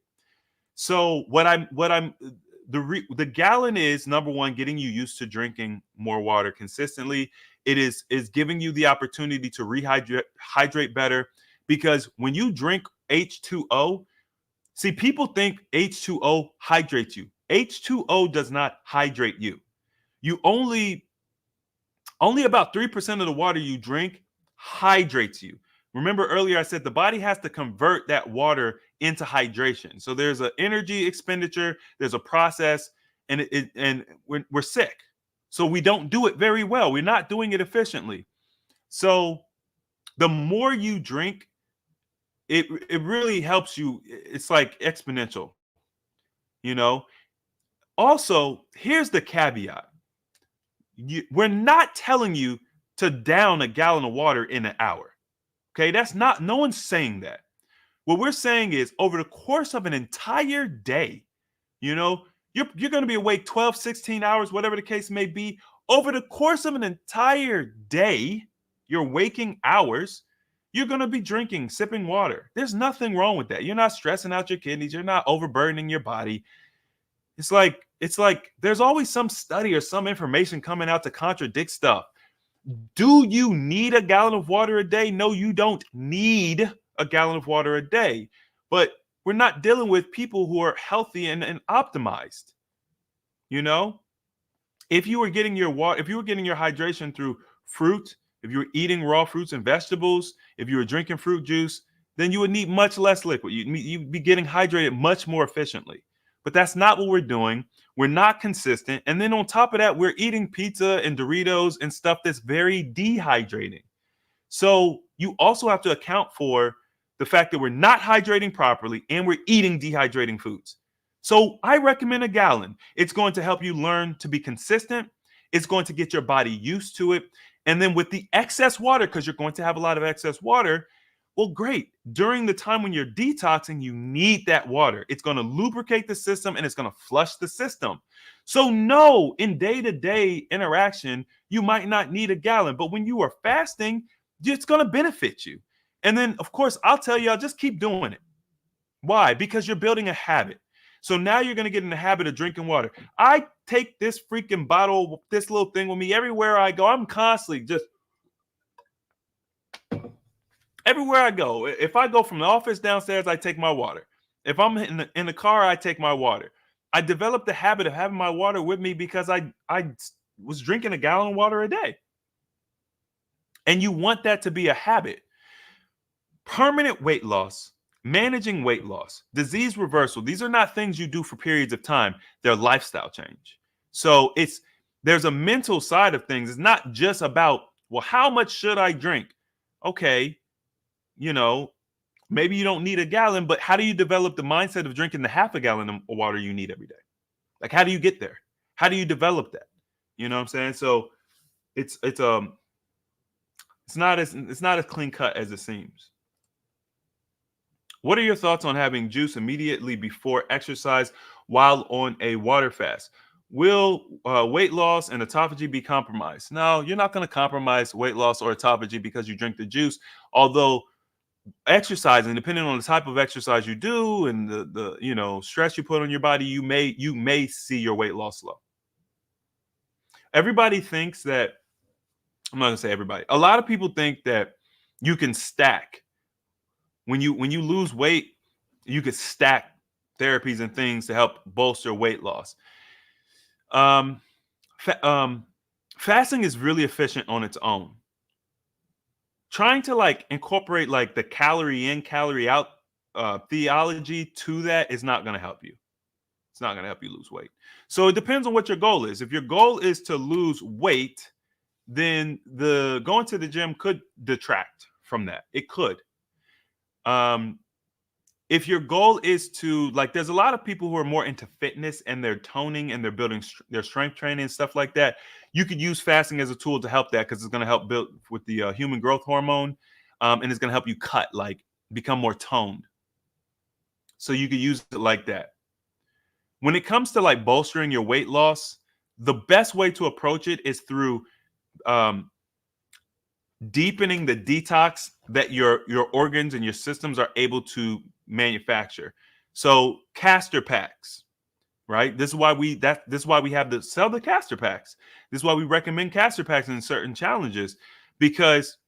So the gallon is, number one, getting you used to drinking more water consistently. It is giving you the opportunity to hydrate better, because when you drink H2O, see, people think H2O hydrates you. H2O does not hydrate you. You only about 3% of the water you drink hydrates you. Remember earlier I said the body has to convert that water into hydration. So there's an energy expenditure, there's a process, and we're sick. So we don't do it very well. We're not doing it efficiently. So the more you drink, it really helps you. It's like exponential, Also, here's the caveat. We're not telling you to down a gallon of water in an hour. Okay, no one's saying that. What we're saying is over the course of an entire day, you're going to be awake 12, 16 hours, whatever the case may be. Over the course of an entire day, your waking hours, you're going to be sipping water. There's nothing wrong with that. You're not stressing out your kidneys. You're not overburdening your body. It's like there's always some study or some information coming out to contradict stuff. Do you need a gallon of water a day? No, you don't need a gallon of water a day. But we're not dealing with people who are healthy and optimized. If you were getting your hydration through fruit, if you were eating raw fruits and vegetables, if you were drinking fruit juice, then you would need much less liquid. You'd be getting hydrated much more efficiently. But that's not what we're doing. We're not consistent. And then on top of that, we're eating pizza and Doritos and stuff that's very dehydrating. So you also have to account for the fact that we're not hydrating properly and we're eating dehydrating foods. So I recommend a gallon. It's going to help you learn to be consistent. It's going to get your body used to it. And then with the excess water, because you're going to have a lot of excess water, well, great. During the time when you're detoxing, you need that water. It's going to lubricate the system and it's going to flush the system. So no, in day-to-day interaction, you might not need a gallon, but when you are fasting, it's going to benefit you. And then, of course, I'll tell y'all, just keep doing it. Why? Because you're building a habit. So now you're going to get in the habit of drinking water. I take this freaking bottle, this little thing with me everywhere I go. I'm constantly just everywhere I go. If I go from the office downstairs, I take my water. If I'm in the car, I take my water. I developed the habit of having my water with me because I was drinking a gallon of water a day. And you want that to be a habit. Permanent weight loss, managing weight loss, disease reversal. These are not things you do for periods of time. They're lifestyle change. So there's a mental side of things. It's not just about, well, how much should I drink? Okay, maybe you don't need a gallon, but how do you develop the mindset of drinking the half a gallon of water you need every day? Like, how do you get there? How do you develop that? You know what I'm saying? So it's not as clean cut as it seems. What are your thoughts on having juice immediately before exercise while on a water fast? Will weight loss and autophagy be compromised? No, you're not going to compromise weight loss or autophagy because you drink the juice. Although exercising, depending on the type of exercise you do and the stress you put on your body, you may see your weight loss slow. Everybody thinks that, I'm not going to say everybody. A lot of people think that you can stack. When you lose weight, you could stack therapies and things to help bolster weight loss. Fasting is really efficient on its own. Trying to incorporate the calorie in, calorie out theology to that is not going to help you. It's not going to help you lose weight. So it depends on what your goal is. If your goal is to lose weight, then going to the gym could detract from that. It could. If your goal is to there's a lot of people who are more into fitness and they're toning and they're building their strength training and stuff like that. You could use fasting as a tool to help that because it's going to help build with the human growth hormone, and it's going to help you cut, become more toned. So you could use it like that. When it comes to bolstering your weight loss, the best way to approach it is through deepening the detox that your organs and your systems are able to manufacture. So castor packs, right? This is why we have to sell the castor packs. This is why we recommend castor packs in certain challenges, because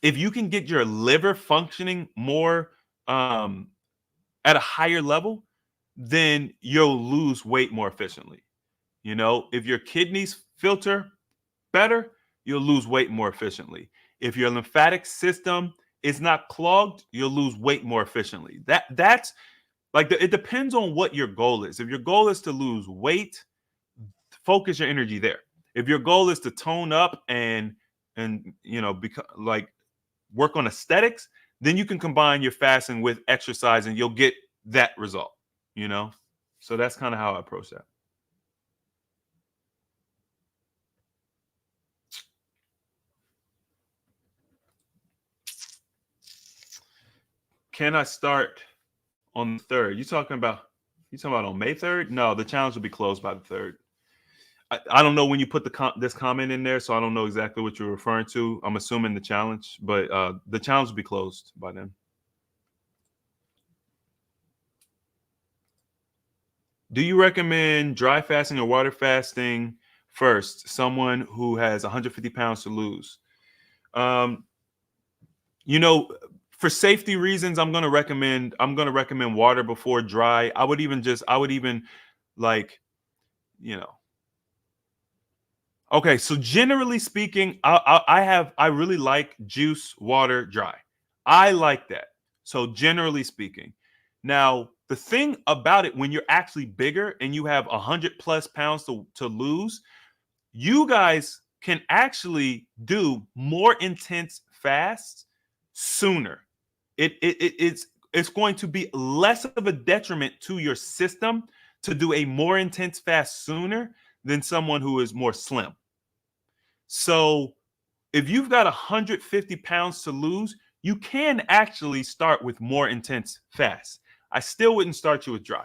if you can get your liver functioning more at a higher level, then you'll lose weight more efficiently. If your kidneys filter better, you'll lose weight more efficiently. If your lymphatic system is not clogged, you'll lose weight more efficiently. That's it depends on what your goal is. If your goal is to lose weight, focus your energy there. If your goal is to tone up and work on aesthetics, then you can combine your fasting with exercise and you'll get that result. So that's kind of how I approach that. Can I start on the 3rd? You talking about on May 3rd? No, the challenge will be closed by the 3rd. I don't know when you put this comment in there, so I don't know exactly what you're referring to. I'm assuming the challenge, but the challenge will be closed by then. Do you recommend dry fasting or water fasting first? Someone who has 150 pounds to lose. For safety reasons, I'm going to recommend water before dry. I would even okay. So generally speaking, I really like juice, water, dry. I like that. So generally speaking, now the thing about it, when you're actually bigger and you have 100+ pounds to lose, you guys can actually do more intense fasts sooner. It's going to be less of a detriment to your system to do a more intense fast sooner than someone who is more slim. So if you've got 150 pounds to lose, you can actually start with more intense fasts. I still wouldn't start you with dry.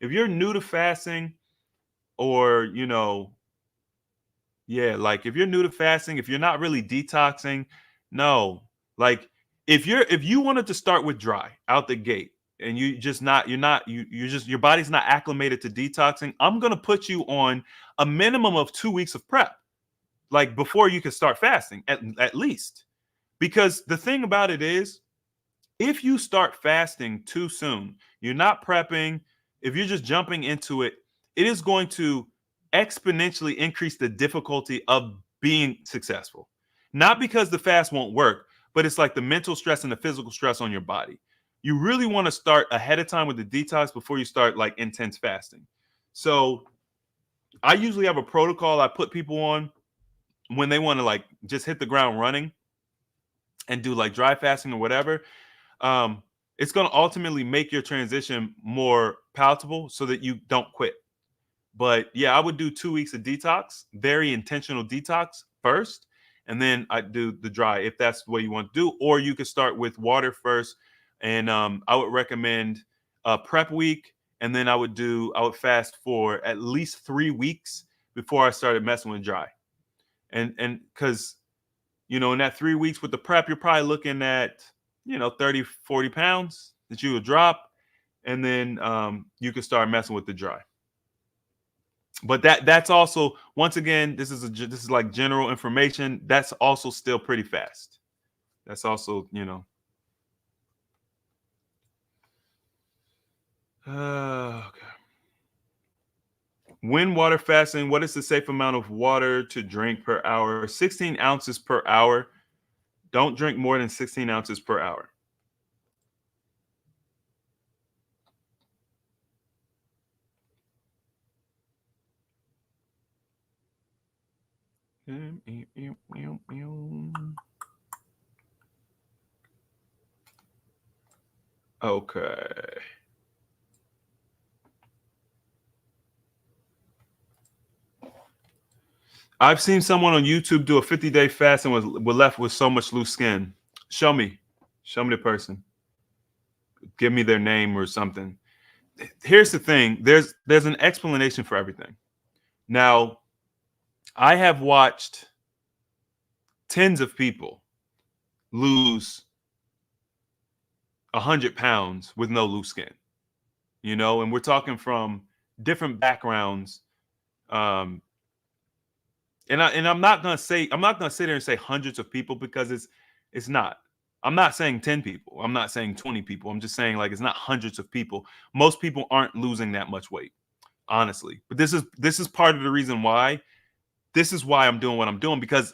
If you're new to fasting, or like if you're new to fasting, if you're not really detoxing, no. Like if you wanted to start with dry out the gate, and you're just, your body's not acclimated to detoxing, I'm gonna put you on a minimum of 2 weeks of prep, like before you can start fasting, at least. Because the thing about it is, if you start fasting too soon, you're not prepping, if you're just jumping into it, it is going to exponentially increase the difficulty of being successful. Not because the fast won't work, but it's like the mental stress and the physical stress on your body. You really want to start ahead of time with the detox before you start like intense fasting. So I usually have a protocol I put people on when they want to like just hit the ground running and do like dry fasting or whatever. It's going to ultimately make your transition more palatable so that you don't quit. But yeah, I would do 2 weeks of detox, very intentional detox first, and then I do the dry if that's what you want to do. Or you could start with water first, and I would recommend a prep week, and then I would fast for at least 3 weeks before I started messing with dry. And because in that 3 weeks with the prep, you're probably looking at 30, 40 pounds that you would drop, and then you can start messing with the dry. But that's also, once again, this is like general information. That's also still pretty fast. That's also, okay. When water fasting, what is the safe amount of water to drink per hour? 16 ounces per hour. Don't drink more than 16 ounces per hour. Okay. I've seen someone on YouTube do a 50-day fast and was left with so much loose skin. Show me the person. Give me their name or something. Here's the thing. There's an explanation for everything. Now, I have watched tens of people lose 100 pounds with no loose skin, and we're talking from different backgrounds. And I'm not gonna sit there and say hundreds of people, because it's not. I'm not saying 10 people. I'm not saying 20 people. I'm just saying, like, it's not hundreds of people. Most people aren't losing that much weight, honestly. But this is part of the reason why. This is why I'm doing what I'm doing, because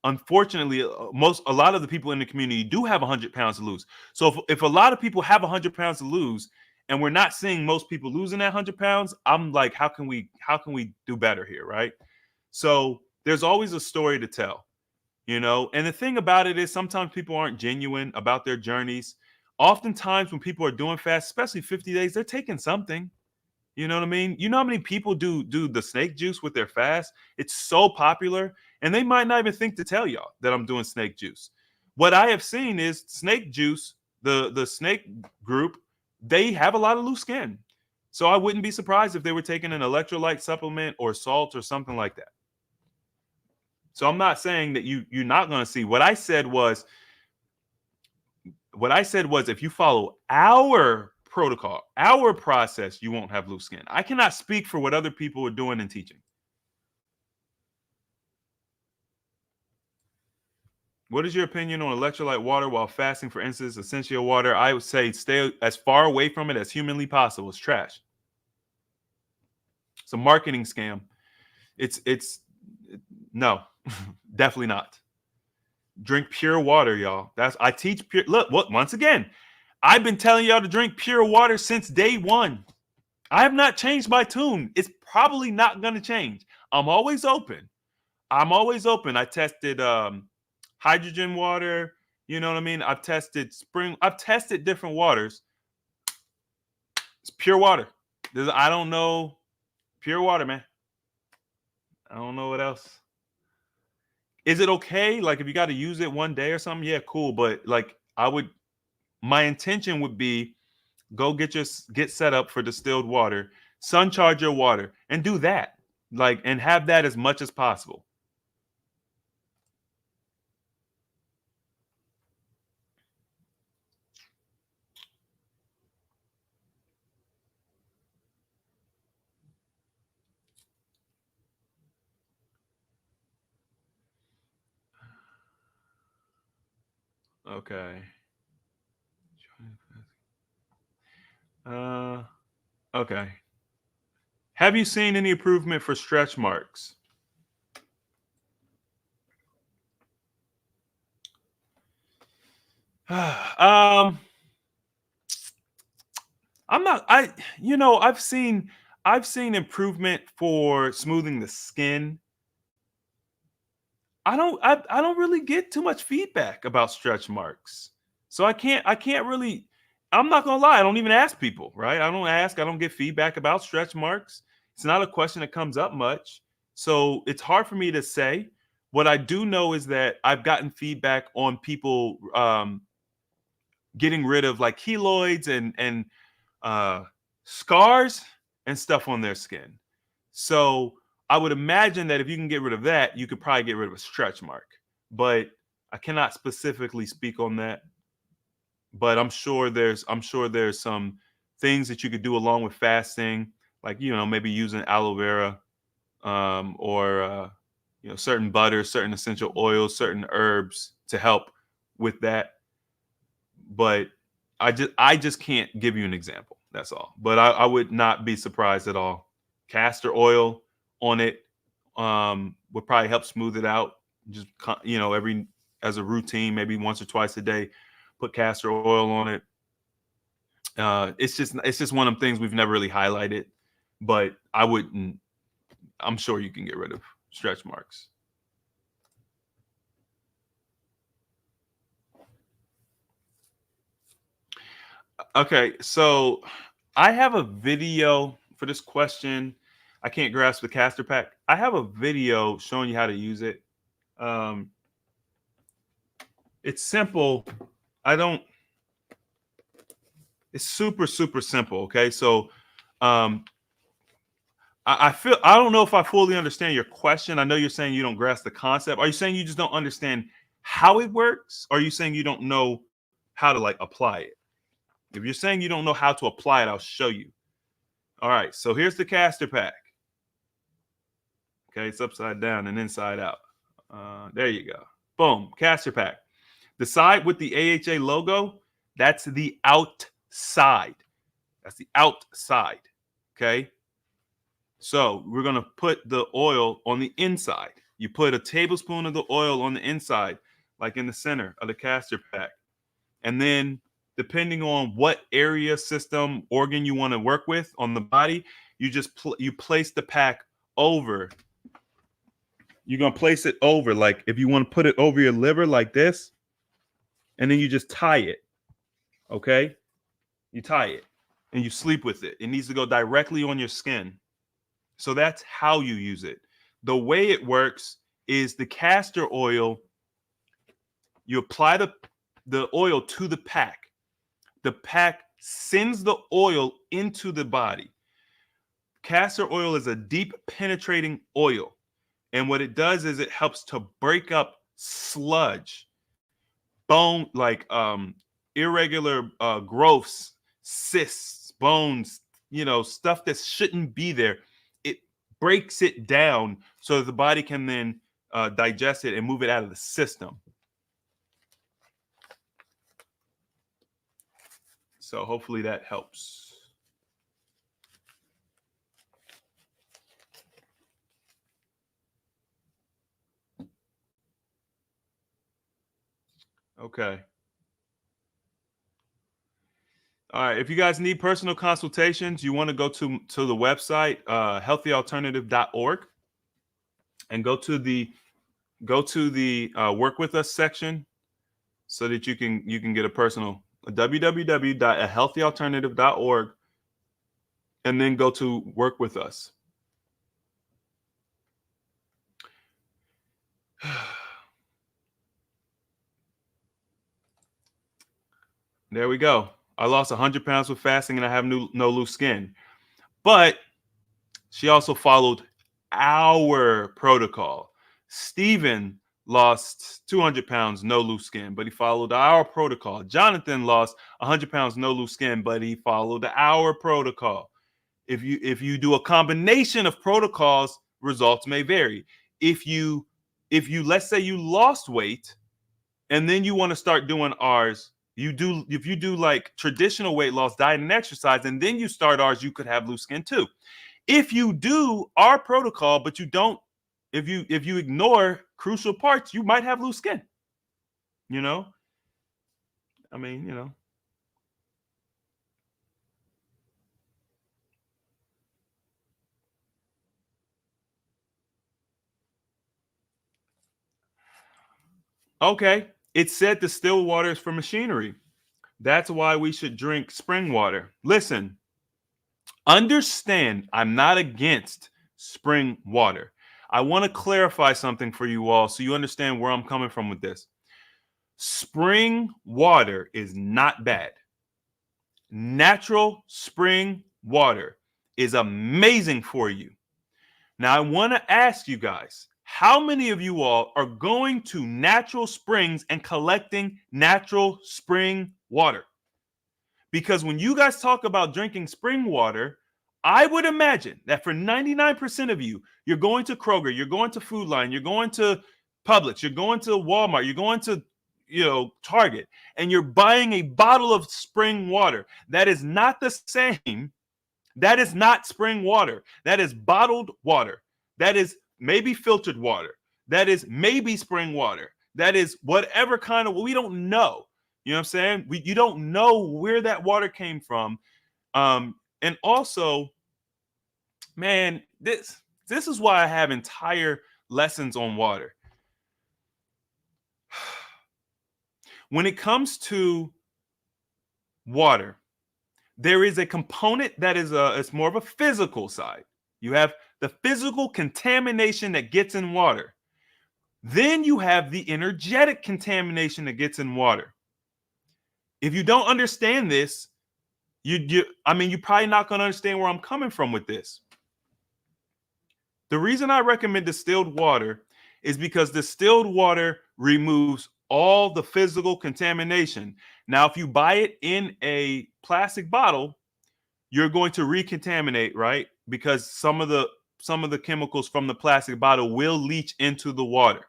unfortunately, a lot of the people in the community do have 100 pounds to lose. So if a lot of people have 100 pounds to lose, and we're not seeing most people losing that 100 pounds, I'm like, how can we do better here, right? So there's always a story to tell, and the thing about it is, sometimes people aren't genuine about their journeys. Oftentimes when people are doing fast, especially 50 days, they're taking something. You know what I mean? You know how many people do the snake juice with their fast? It's so popular, and they might not even think to tell y'all that I'm doing snake juice. What I have seen is snake juice, the snake group, they have a lot of loose skin. So I wouldn't be surprised if they were taking an electrolyte supplement or salt or something like that. So I'm not saying that you're not going to see. What I said was if you follow our protocol, our process, you won't have loose skin. I cannot speak for what other people are doing and teaching. What is your opinion on electrolyte water while fasting? For instance, essential water, I would say stay as far away from it as humanly possible. It's trash. It's a marketing scam. It's no, definitely not. Drink pure water, y'all. I teach pure. Look, once again, I've been telling y'all to drink pure water since day one. I have not changed my tune. It's probably not going to change. I'm always open. I tested hydrogen water. You know what I mean? I've tested spring. I've tested different waters. It's pure water. I don't know. Pure water, man. I don't know what else. Is it okay? Like if you got to use it one day or something, yeah, cool. But like my intention would be go get set up for distilled water, sun charge your water, and do that. Like and have that as much as possible. Okay. Okay. Have you seen any improvement for stretch marks? I'm not I've seen improvement for smoothing the skin. I don't really get too much feedback about stretch marks. So I can't really I'm not gonna lie, I don't even ask people, right? I don't get feedback about stretch marks. It's not a question that comes up much. So it's hard for me to say. What I do know is that I've gotten feedback on people getting rid of like keloids and uh, scars and stuff on their skin. So I would imagine that if you can get rid of that, you could probably get rid of a stretch mark. But I cannot specifically speak on that. But I'm sure there's some things that you could do along with fasting, like maybe using aloe vera or certain butters, certain essential oils, certain herbs to help with that. But I just can't give you an example. That's all. But I would not be surprised at all. Castor oil on it would probably help smooth it out. Just every as a routine, maybe once or twice a day, put castor oil on it. It's just one of the things we've never really highlighted, but I wouldn't. I'm sure you can get rid of stretch marks. Okay, so I have a video for this question. I can't grasp the castor pack. I have a video showing you how to use it. It's simple. It's super, super simple. Okay, so I feel I don't know if I fully understand your question. I know you're saying you don't grasp the concept. Are you saying you just don't understand how it works? Or are you saying you don't know how to like apply it? If you're saying you don't know how to apply it, I'll show you. All right, so here's the castor pack. Okay, it's upside down and inside out. There you go. Boom, castor pack. The side with the AHA logo, that's the outside. That's the outside. Okay. So we're going to put the oil on the inside. You put a tablespoon of the oil on the inside, like in the center of the castor pack. And then depending on what area, system, organ you want to work with on the body, you just you place the pack over. You're going to place it over, like if you want to put it over your liver like this, and then you just tie it. Okay? You tie it and you sleep with it. It needs to go directly on your skin. So that's how you use it. The way it works is the castor oil, you apply the oil to the pack. The pack sends the oil into the body. Castor oil is a deep penetrating oil. And what it does is it helps to break up sludge, bone, like irregular growths, cysts, bones, stuff that shouldn't be there. It breaks it down so that the body can then digest it and move it out of the system. So hopefully that helps. Okay. All right. If you guys need personal consultations, you want to go to the website, healthyalternative.org, and go to the work with us section so that you can get a personal www.ahealthyalternative.org, and then go to work with us. There we go. I lost 100 pounds with fasting and I have no loose skin. But she also followed our protocol. Stephen lost 200 pounds, no loose skin, but he followed our protocol. Jonathan lost 100 pounds, no loose skin, but he followed our protocol. If you do a combination of protocols, results may vary. If you let's say you lost weight and then you want to start doing ours, if you do like traditional weight loss diet and exercise and then you start ours, you could have loose skin too. If you do our protocol but you don't, if you ignore crucial parts, you might have loose skin. I mean. Okay, it said distilled water is for machinery. That's why we should drink spring water. Listen, understand, I'm not against spring water. I want to clarify something for you all so you understand where I'm coming from with this. Spring water is not bad. Natural spring water is amazing for you. Now, I want to ask you guys, how many of you all are going to natural springs and collecting natural spring water? Because when you guys talk about drinking spring water, I would imagine that for 99% of you, you're going to Kroger, you're going to Food Line, you're going to Publix, you're going to Walmart, you're going to Target, and you're buying a bottle of spring water. That is not the same. That is not spring water. That is bottled water. That is maybe filtered water. That is maybe spring water. That is whatever kind of, we don't know. You know what I'm saying? You don't know where that water came from. And also, man, this is why I have entire lessons on water. When it comes to water, there is a component that is it's more of a physical side. You have the physical contamination that gets in water. Then you have the energetic contamination that gets in water. If you don't understand this, you're probably not going to understand where I'm coming from with this. The reason I recommend distilled water is because distilled water removes all the physical contamination. Now, if you buy it in a plastic bottle, you're going to recontaminate, right? Because some of the chemicals from the plastic bottle will leach into the water.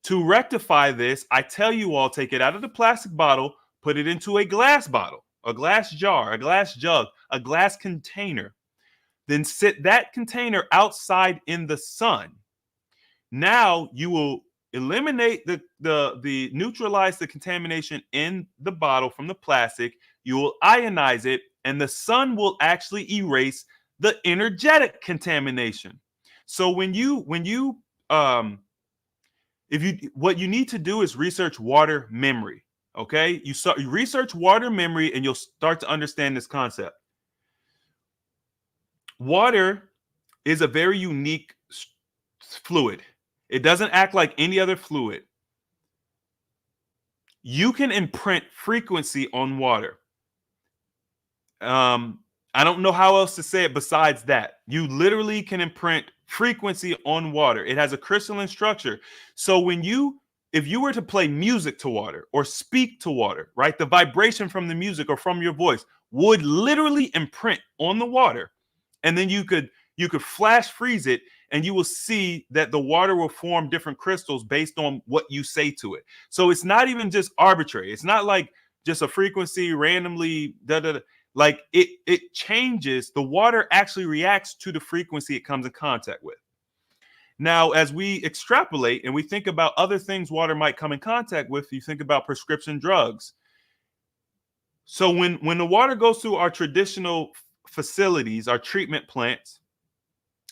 To rectify this, I tell you all, take it out of the plastic bottle, put it into a glass bottle, a glass jar, a glass jug, a glass container. Then sit that container outside in the sun. Now you will eliminate the neutralize the contamination in the bottle from the plastic. You will ionize it, and the sun will actually erase the energetic contamination. So what you need to do is research water memory. Okay, you research water memory, and you'll start to understand this concept. Water is a very unique fluid. It doesn't act like any other fluid. You can imprint frequency on water. I don't know how else to say it besides that. You literally can imprint frequency on water. It has a crystalline structure. So if you were to play music to water or speak to water, right, the vibration from the music or from your voice would literally imprint on the water. And then you could flash freeze it, and you will see that the water will form different crystals based on what you say to it. So it's not even just arbitrary. It's not like just a frequency randomly, like it changes. The water actually reacts to the frequency it comes in contact with. Now, as we extrapolate and we think about other things water might come in contact with, you think about prescription drugs. So when the water goes through our traditional facilities, our treatment plants,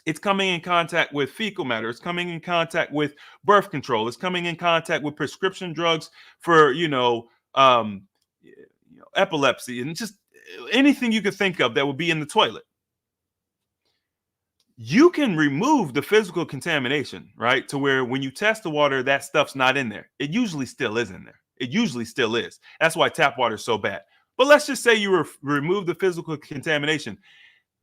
it's coming in contact with fecal matter. It's coming in contact with birth control. It's coming in contact with prescription drugs for, epilepsy and just anything you could think of that would be in the toilet. You can remove the physical contamination, right? To where when you test the water, that stuff's not in there. It usually still is in there. It usually still is. That's why tap water is so bad. But let's just say you remove the physical contamination.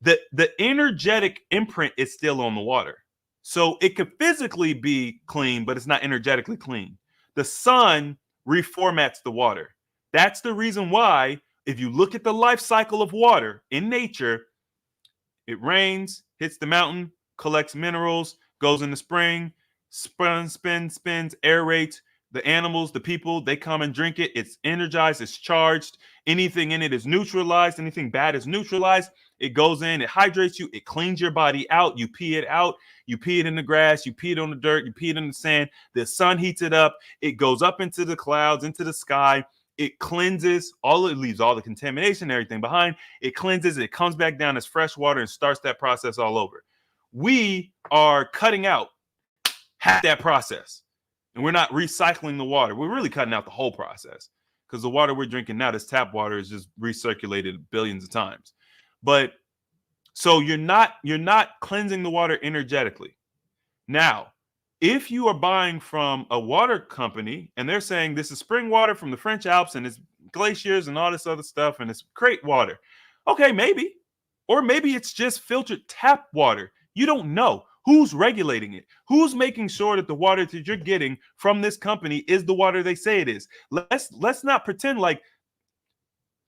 The energetic imprint is still on the water. So it could physically be clean, but it's not energetically clean. The sun reformats the water. That's the reason why, if you look at the life cycle of water in nature, it rains, hits the mountain, collects minerals, goes in the spring, spins, aerates. The animals, the people, they come and drink it. It's energized, it's charged. Anything in it is neutralized. Anything bad is neutralized. It goes in, it hydrates you, it cleans your body out. You pee it out, you pee it in the grass, you pee it on the dirt, you pee it in the sand. The sun heats it up, it goes up into the clouds, into the sky. It cleanses, it leaves all the contamination, everything behind. It cleanses, it comes back down as fresh water and starts that process all over. We are cutting out half that process. And we're not recycling the water. We're really cutting out the whole process, because the water we're drinking now, this tap water, is just recirculated billions of times. But so you're not cleansing the water energetically. Now, if you are buying from a water company and they're saying this is spring water from the French Alps and it's glaciers and all this other stuff and it's great water, okay, maybe. Or maybe it's just filtered tap water. You don't know. Who's regulating it? Who's making sure that the water that you're getting from this company is the water they say it is? Let's not pretend like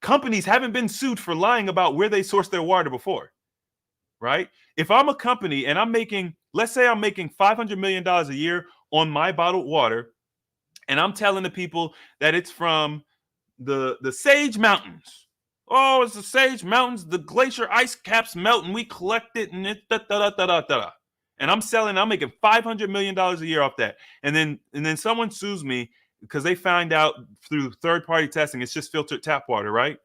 companies haven't been sued for lying about where they source their water before, right? If I'm a company and let's say I'm making $500 million a year on my bottled water, and I'm telling the people that it's from the Sage Mountains. Oh, it's the Sage Mountains. The glacier ice caps melt and we collect it and it da-da-da-da-da-da. And I'm making $500 million a year off that. And then someone sues me because they find out through third-party testing it's just filtered tap water, right?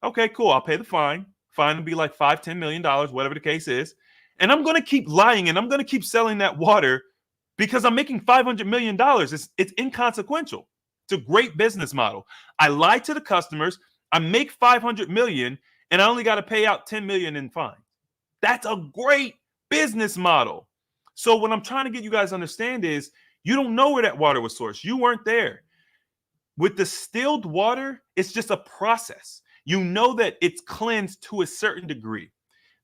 Okay, cool. I'll pay the fine. Fine will be like $5-10 million, whatever the case is. And I'm going to keep lying and I'm going to keep selling that water because I'm making $500 million. It's inconsequential. It's a great business model. I lie to the customers. I make $500 million and I only got to pay out $10 million in fines. That's a great business model. So what I'm trying to get you guys to understand is you don't know where that water was sourced. You weren't there. With distilled water, it's just a process. You know that it's cleansed to a certain degree.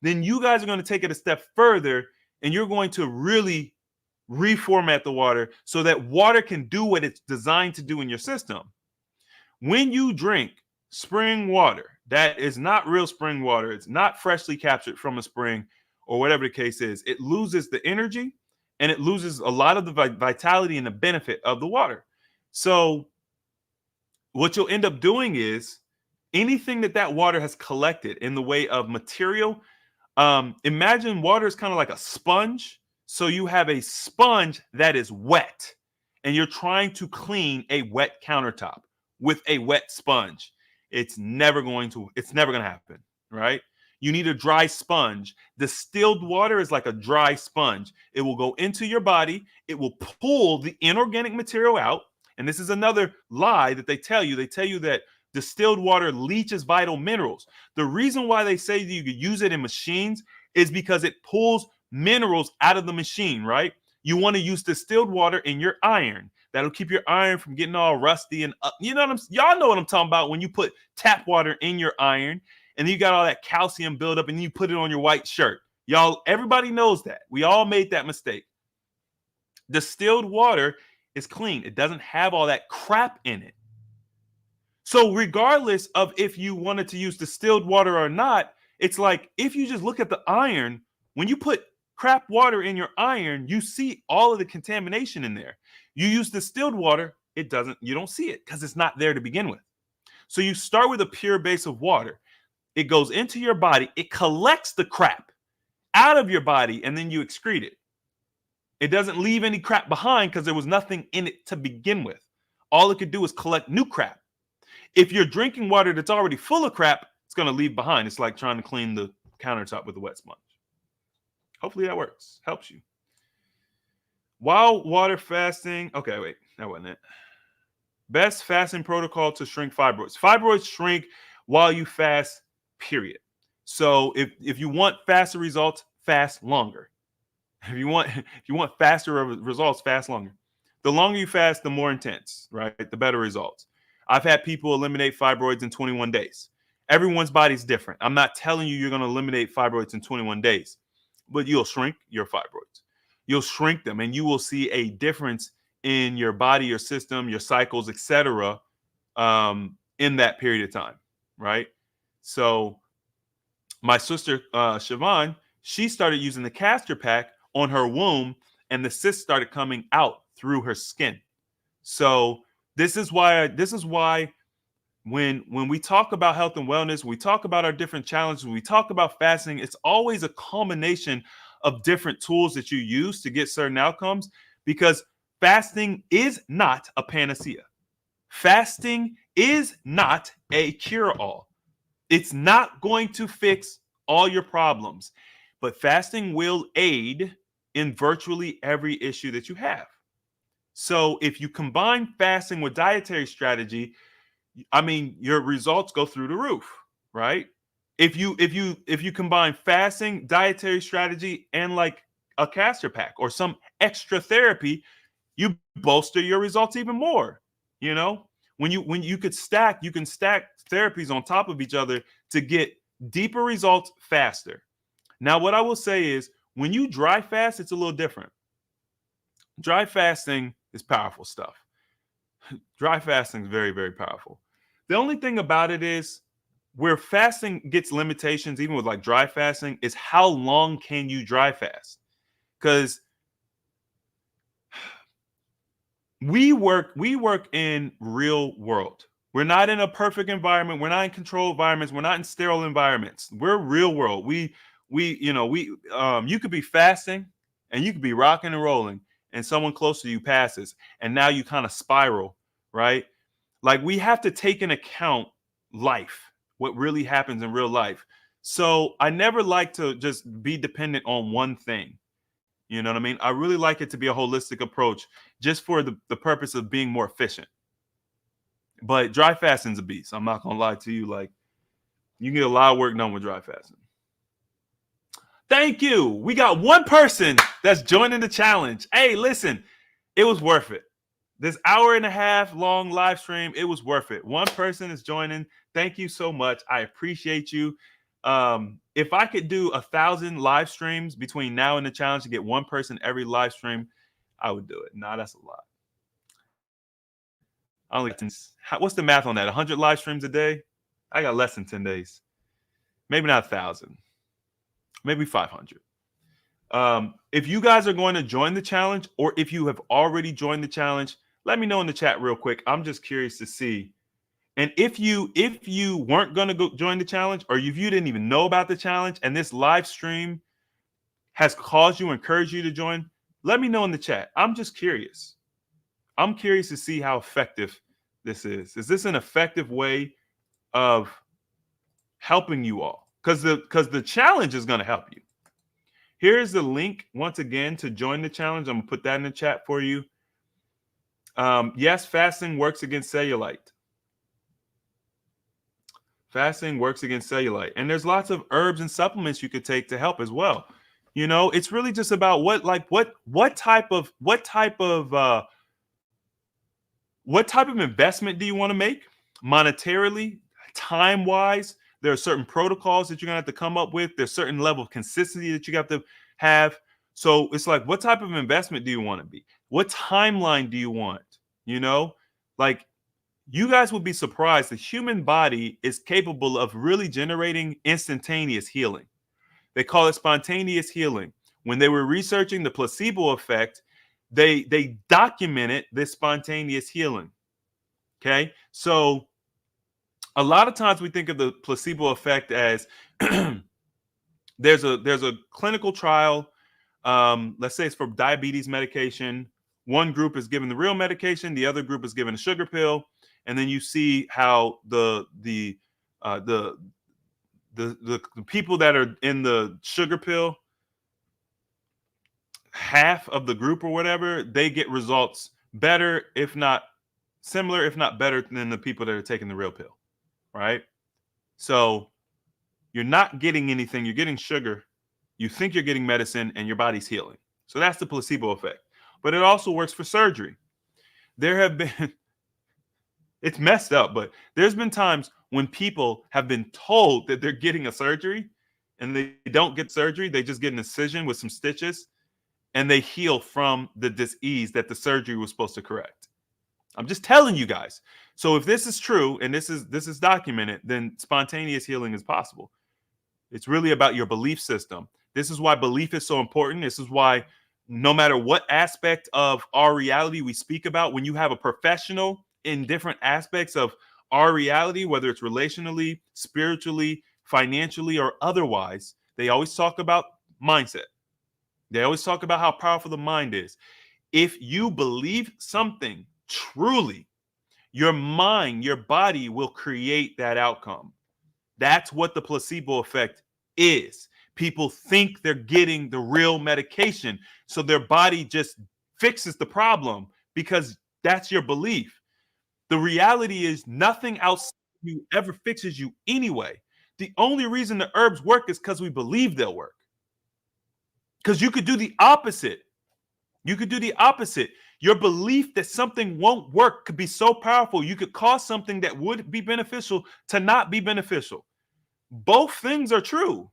Then you guys are going to take it a step further and you're going to really reformat the water so that water can do what it's designed to do in your system. When you drink spring water, that is not real spring water. It's not freshly captured from a spring or whatever the case is. It loses the energy and it loses a lot of the vitality and the benefit of the water. So what you'll end up doing is anything that water has collected in the way of material, imagine water is kind of like a sponge. So you have a sponge that is wet and you're trying to clean a wet countertop with a wet sponge. It's never going to happen, right? You need a dry sponge. Distilled water is like a dry sponge. It will go into your body. It will pull the inorganic material out. And this is another lie that they tell you. They tell you that distilled water leaches vital minerals. The reason why they say that you could use it in machines is because it pulls minerals out of the machine, right? You want to use distilled water in your iron. That'll keep your iron from getting all rusty and y'all know what I'm talking about when you put tap water in your iron and you got all that calcium buildup and you put it on your white shirt. Y'all, everybody knows that. We all made that mistake. Distilled water is clean. It doesn't have all that crap in it. So regardless of if you wanted to use distilled water or not, it's like if you just look at the iron, when you put crap water in your iron, you see all of the contamination in there. You use distilled water, you don't see it because it's not there to begin with. So you start with a pure base of water. It goes into your body. It collects the crap out of your body and then you excrete it. It doesn't leave any crap behind because there was nothing in it to begin with. All it could do is collect new crap. If you're drinking water that's already full of crap, it's going to leave behind. It's like trying to clean the countertop with a wet sponge. Hopefully that works. Helps you. While water fasting, okay, wait, that wasn't it. Best fasting protocol to shrink fibroids. Fibroids shrink while you fast, period. So if you want faster results, fast longer. If you want faster results, fast longer. The longer you fast, the more intense, right? The better results. I've had people eliminate fibroids in 21 days. Everyone's body's different. I'm not telling you you're going to eliminate fibroids in 21 days, but you'll shrink your fibroids. You'll shrink them, and you will see a difference in your body, your system, your cycles, etc., in that period of time, right? So my sister, Siobhan, she started using the castor pack on her womb, and the cysts started coming out through her skin. So this is why when we talk about health and wellness, we talk about our different challenges, we talk about fasting, it's always a culmination of different tools that you use to get certain outcomes, because fasting is not a panacea. Fasting is not a cure-all. It's not going to fix all your problems, but fasting will aid in virtually every issue that you have. So if you combine fasting with dietary strategy, I mean, your results go through the roof, right? If you combine fasting, dietary strategy, and like a castor pack or some extra therapy, you bolster your results even more. You know, when you can stack therapies on top of each other to get deeper results faster. Now, what I will say is, when you dry fast, it's a little different. Dry fasting is powerful stuff. Dry fasting is very, very powerful. The only thing about it is, where fasting gets limitations, even with like dry fasting, is how long can you dry fast? Because we work in real world. We're not in a perfect environment. We're not in controlled environments. We're not in sterile environments. We're real world. You could be fasting and you could be rocking and rolling, and someone close to you passes, and now you kind of spiral, right? Like, we have to take into account life, what really happens in real life. So I never like to just be dependent on one thing. You know what I mean? I really like it to be a holistic approach, just for the purpose of being more efficient. But dry fasting's a beast. I'm not gonna lie to you. Like, you can get a lot of work done with dry fasting. Thank you. We got one person that's joining the challenge. Hey, listen, it was worth it. This hour and a half long live stream, it was worth it. One person is joining. Thank you so much. I appreciate you. If I could do 1,000 live streams between now and the challenge to get one person every live stream, I would do it. Nah, that's a lot. What's the math on that? 100 live streams a day? I got less than 10 days. Maybe not 1,000. Maybe 500. If you guys are going to join the challenge, or if you have already joined the challenge, let me know in the chat real quick. I'm just curious to see. And if you weren't going to go join the challenge, or if you didn't even know about the challenge and this live stream has caused you, encouraged you to join, let me know in the chat. I'm just curious. I'm curious to see how effective this is. Is this an effective way of helping you all? Because the challenge is going to help you. Here's the link once again to join the challenge. I'm going to put that in the chat for you. Yes, fasting works against cellulite. Fasting works against cellulite. And there's lots of herbs and supplements you could take to help as well. You know, it's really just about what type of investment do you want to make monetarily, time-wise. There are certain protocols that you're going to have to come up with. There's certain level of consistency that you have to have. So it's like, what type of investment do you want to be? What timeline do you want? You know, like, you guys will be surprised. The human body is capable of really generating instantaneous healing. They call it spontaneous healing. When they were researching the placebo effect, they documented this spontaneous healing. Okay, so a lot of times we think of the placebo effect as there's a clinical trial. Let's say it's for diabetes medication. One group is given the real medication, the other group is given a sugar pill, and then you see how the people that are in the sugar pill, half of the group or whatever, they get results better, if not similar, if not better than the people that are taking the real pill, right? So you're not getting anything, you're getting sugar, you think you're getting medicine, and your body's healing. So that's the placebo effect. But it also works for surgery. There have been, it's messed up, but there's been times when people have been told that they're getting a surgery and they don't get surgery, they just get an incision with some stitches and they heal from the disease that the surgery was supposed to correct. I'm just telling you guys. So if this is true and this is documented, then spontaneous healing is possible. It's really about your belief system. This is why belief is so important. This is why no matter what aspect of our reality we speak about, when you have a professional in different aspects of our reality, whether it's relationally, spiritually, financially, or otherwise, they always talk about mindset. They always talk about how powerful the mind is. If you believe something truly, your mind, your body will create that outcome. That's what the placebo effect is. People think they're getting the real medication, so their body just fixes the problem because that's your belief. The reality is nothing outside of you ever fixes you anyway. The only reason the herbs work is because we believe they'll work. Because you could do the opposite. You could do the opposite. Your belief that something won't work could be so powerful, you could cause something that would be beneficial to not be beneficial. Both things are true.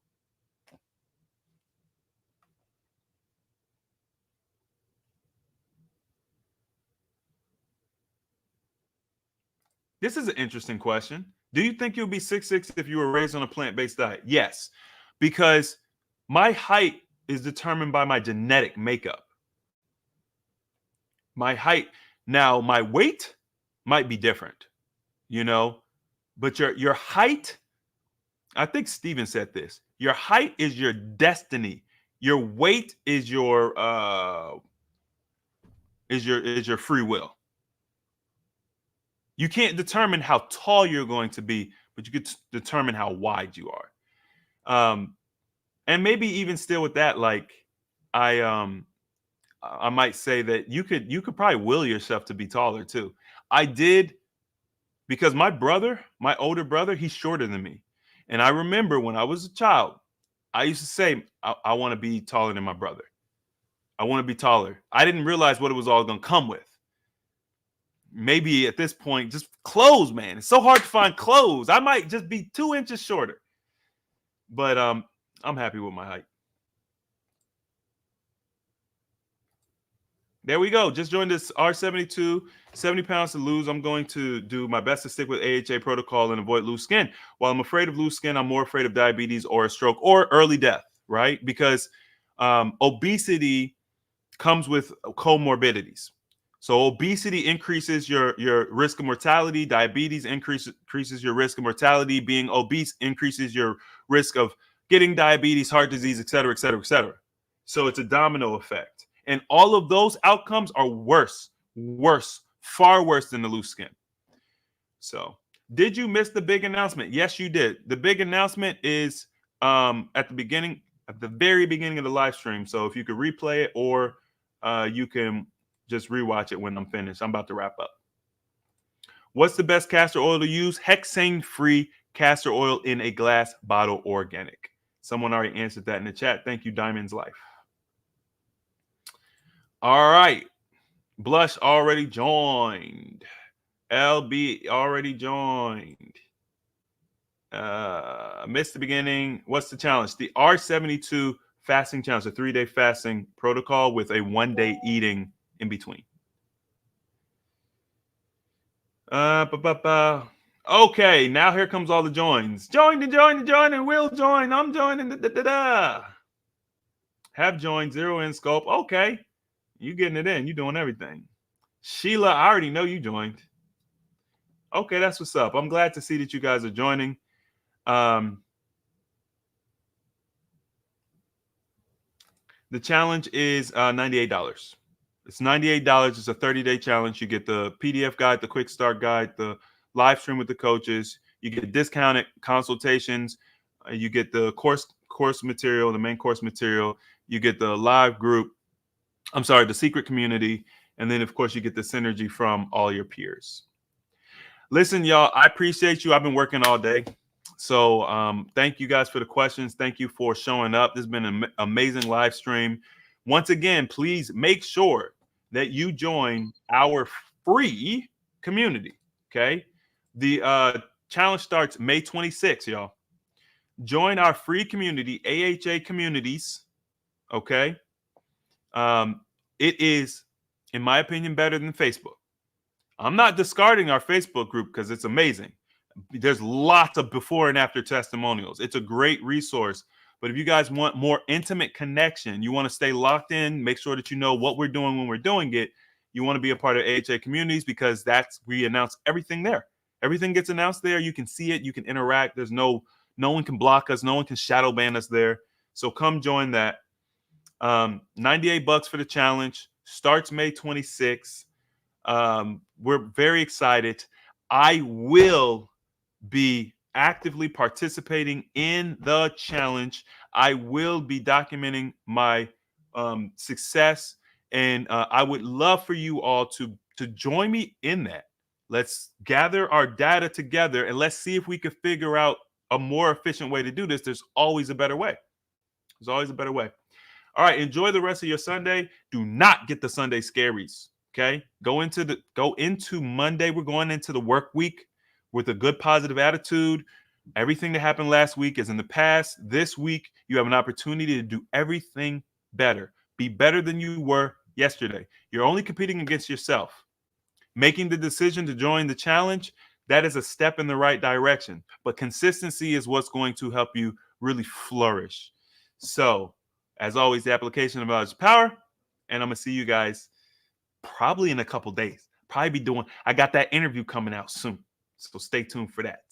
This is an interesting question. Do you think you'll be 6'6" if you were raised on a plant-based diet? Yes, because my height is determined by my genetic makeup. My height. Now, my weight might be different, but your height, I think Steven said this. Your height is your destiny. Your weight is your free will. You can't determine how tall you're going to be, but you could determine how wide you are. And maybe even still with that, like I might say that you could probably will yourself to be taller too. I did, because my older brother, he's shorter than me. And I remember when I was a child, I used to say, I want to be taller than my brother. I want to be taller. I didn't realize what it was all going to come with. Maybe at this point, just clothes, man. It's so hard to find clothes. I might just be 2 inches shorter. But I'm happy with my height. There we go. Just joined this R72, 70 pounds to lose. I'm going to do my best to stick with AHA protocol and avoid loose skin. While I'm afraid of loose skin, I'm more afraid of diabetes or a stroke or early death, right? Because obesity comes with comorbidities. So obesity increases your risk of mortality. Diabetes increases your risk of mortality. Being obese increases your risk of getting diabetes, heart disease, et cetera, et cetera, et cetera. So it's a domino effect. And all of those outcomes are worse, far worse than the loose skin. So did you miss the big announcement? Yes, you did. The big announcement is at the very beginning of the live stream. So if you could replay it, or you can just rewatch it when I'm finished. I'm about to wrap up. What's the best castor oil to use? Hexane-free castor oil in a glass bottle, organic. Someone already answered that in the chat. Thank you, Diamond's Life. All right. Blush already joined. LB already joined. Missed the beginning. What's the challenge? The R72 fasting challenge, a 3-day fasting protocol with a 1-day eating in between. Okay, now here comes all the joins. Join and will join. I'm joining. Have joined, 0 in scope. Okay. You getting it in. You doing everything. Sheila, I already know you joined. Okay, that's what's up. I'm glad to see that you guys are joining. The challenge is $98. It's $98. It's a 30-day challenge. You get the PDF guide, the quick start guide, the live stream with the coaches. You get discounted consultations. You get the course material, the main course material. You get the live group. I'm sorry, the secret community. And then, of course, you get the synergy from all your peers. Listen, y'all, I appreciate you. I've been working all day. So thank you guys for the questions. Thank you for showing up. This has been an amazing live stream. Once again, please make sure that you join our free community, okay? The challenge starts May 26th, y'all. Join our free community, AHA Communities, okay? It is, in my opinion, better than Facebook. I'm not discarding our Facebook group because it's amazing. There's lots of before and after testimonials. It's a great resource. But if you guys want more intimate connection, you want to stay locked in, make sure that you know what we're doing when we're doing it, you want to be a part of AHA Communities because we announce everything there. Everything gets announced there. You can see it. You can interact. There's no one can block us. No one can shadow ban us there. So come join that. $98 for the challenge. Starts May 26th. We're very excited. I will be actively participating in the challenge. I will be documenting my success, and I would love for you all to join me in that. Let's gather our data together and let's see if we can figure out a more efficient way to do this. There's always a better way. There's always a better way. All right, enjoy the rest of your Sunday. Do not get the Sunday scaries. Okay, go into Monday. We're going into the work week with a good positive attitude. Everything that happened last week is in the past. This week, you have an opportunity to do everything better. Be better than you were yesterday. You're only competing against yourself. Making the decision to join the challenge, that is a step in the right direction. But consistency is what's going to help you really flourish. So, as always, the application of knowledge is power. And I'm going to see you guys probably in a couple days. I got that interview coming out soon. So stay tuned for that.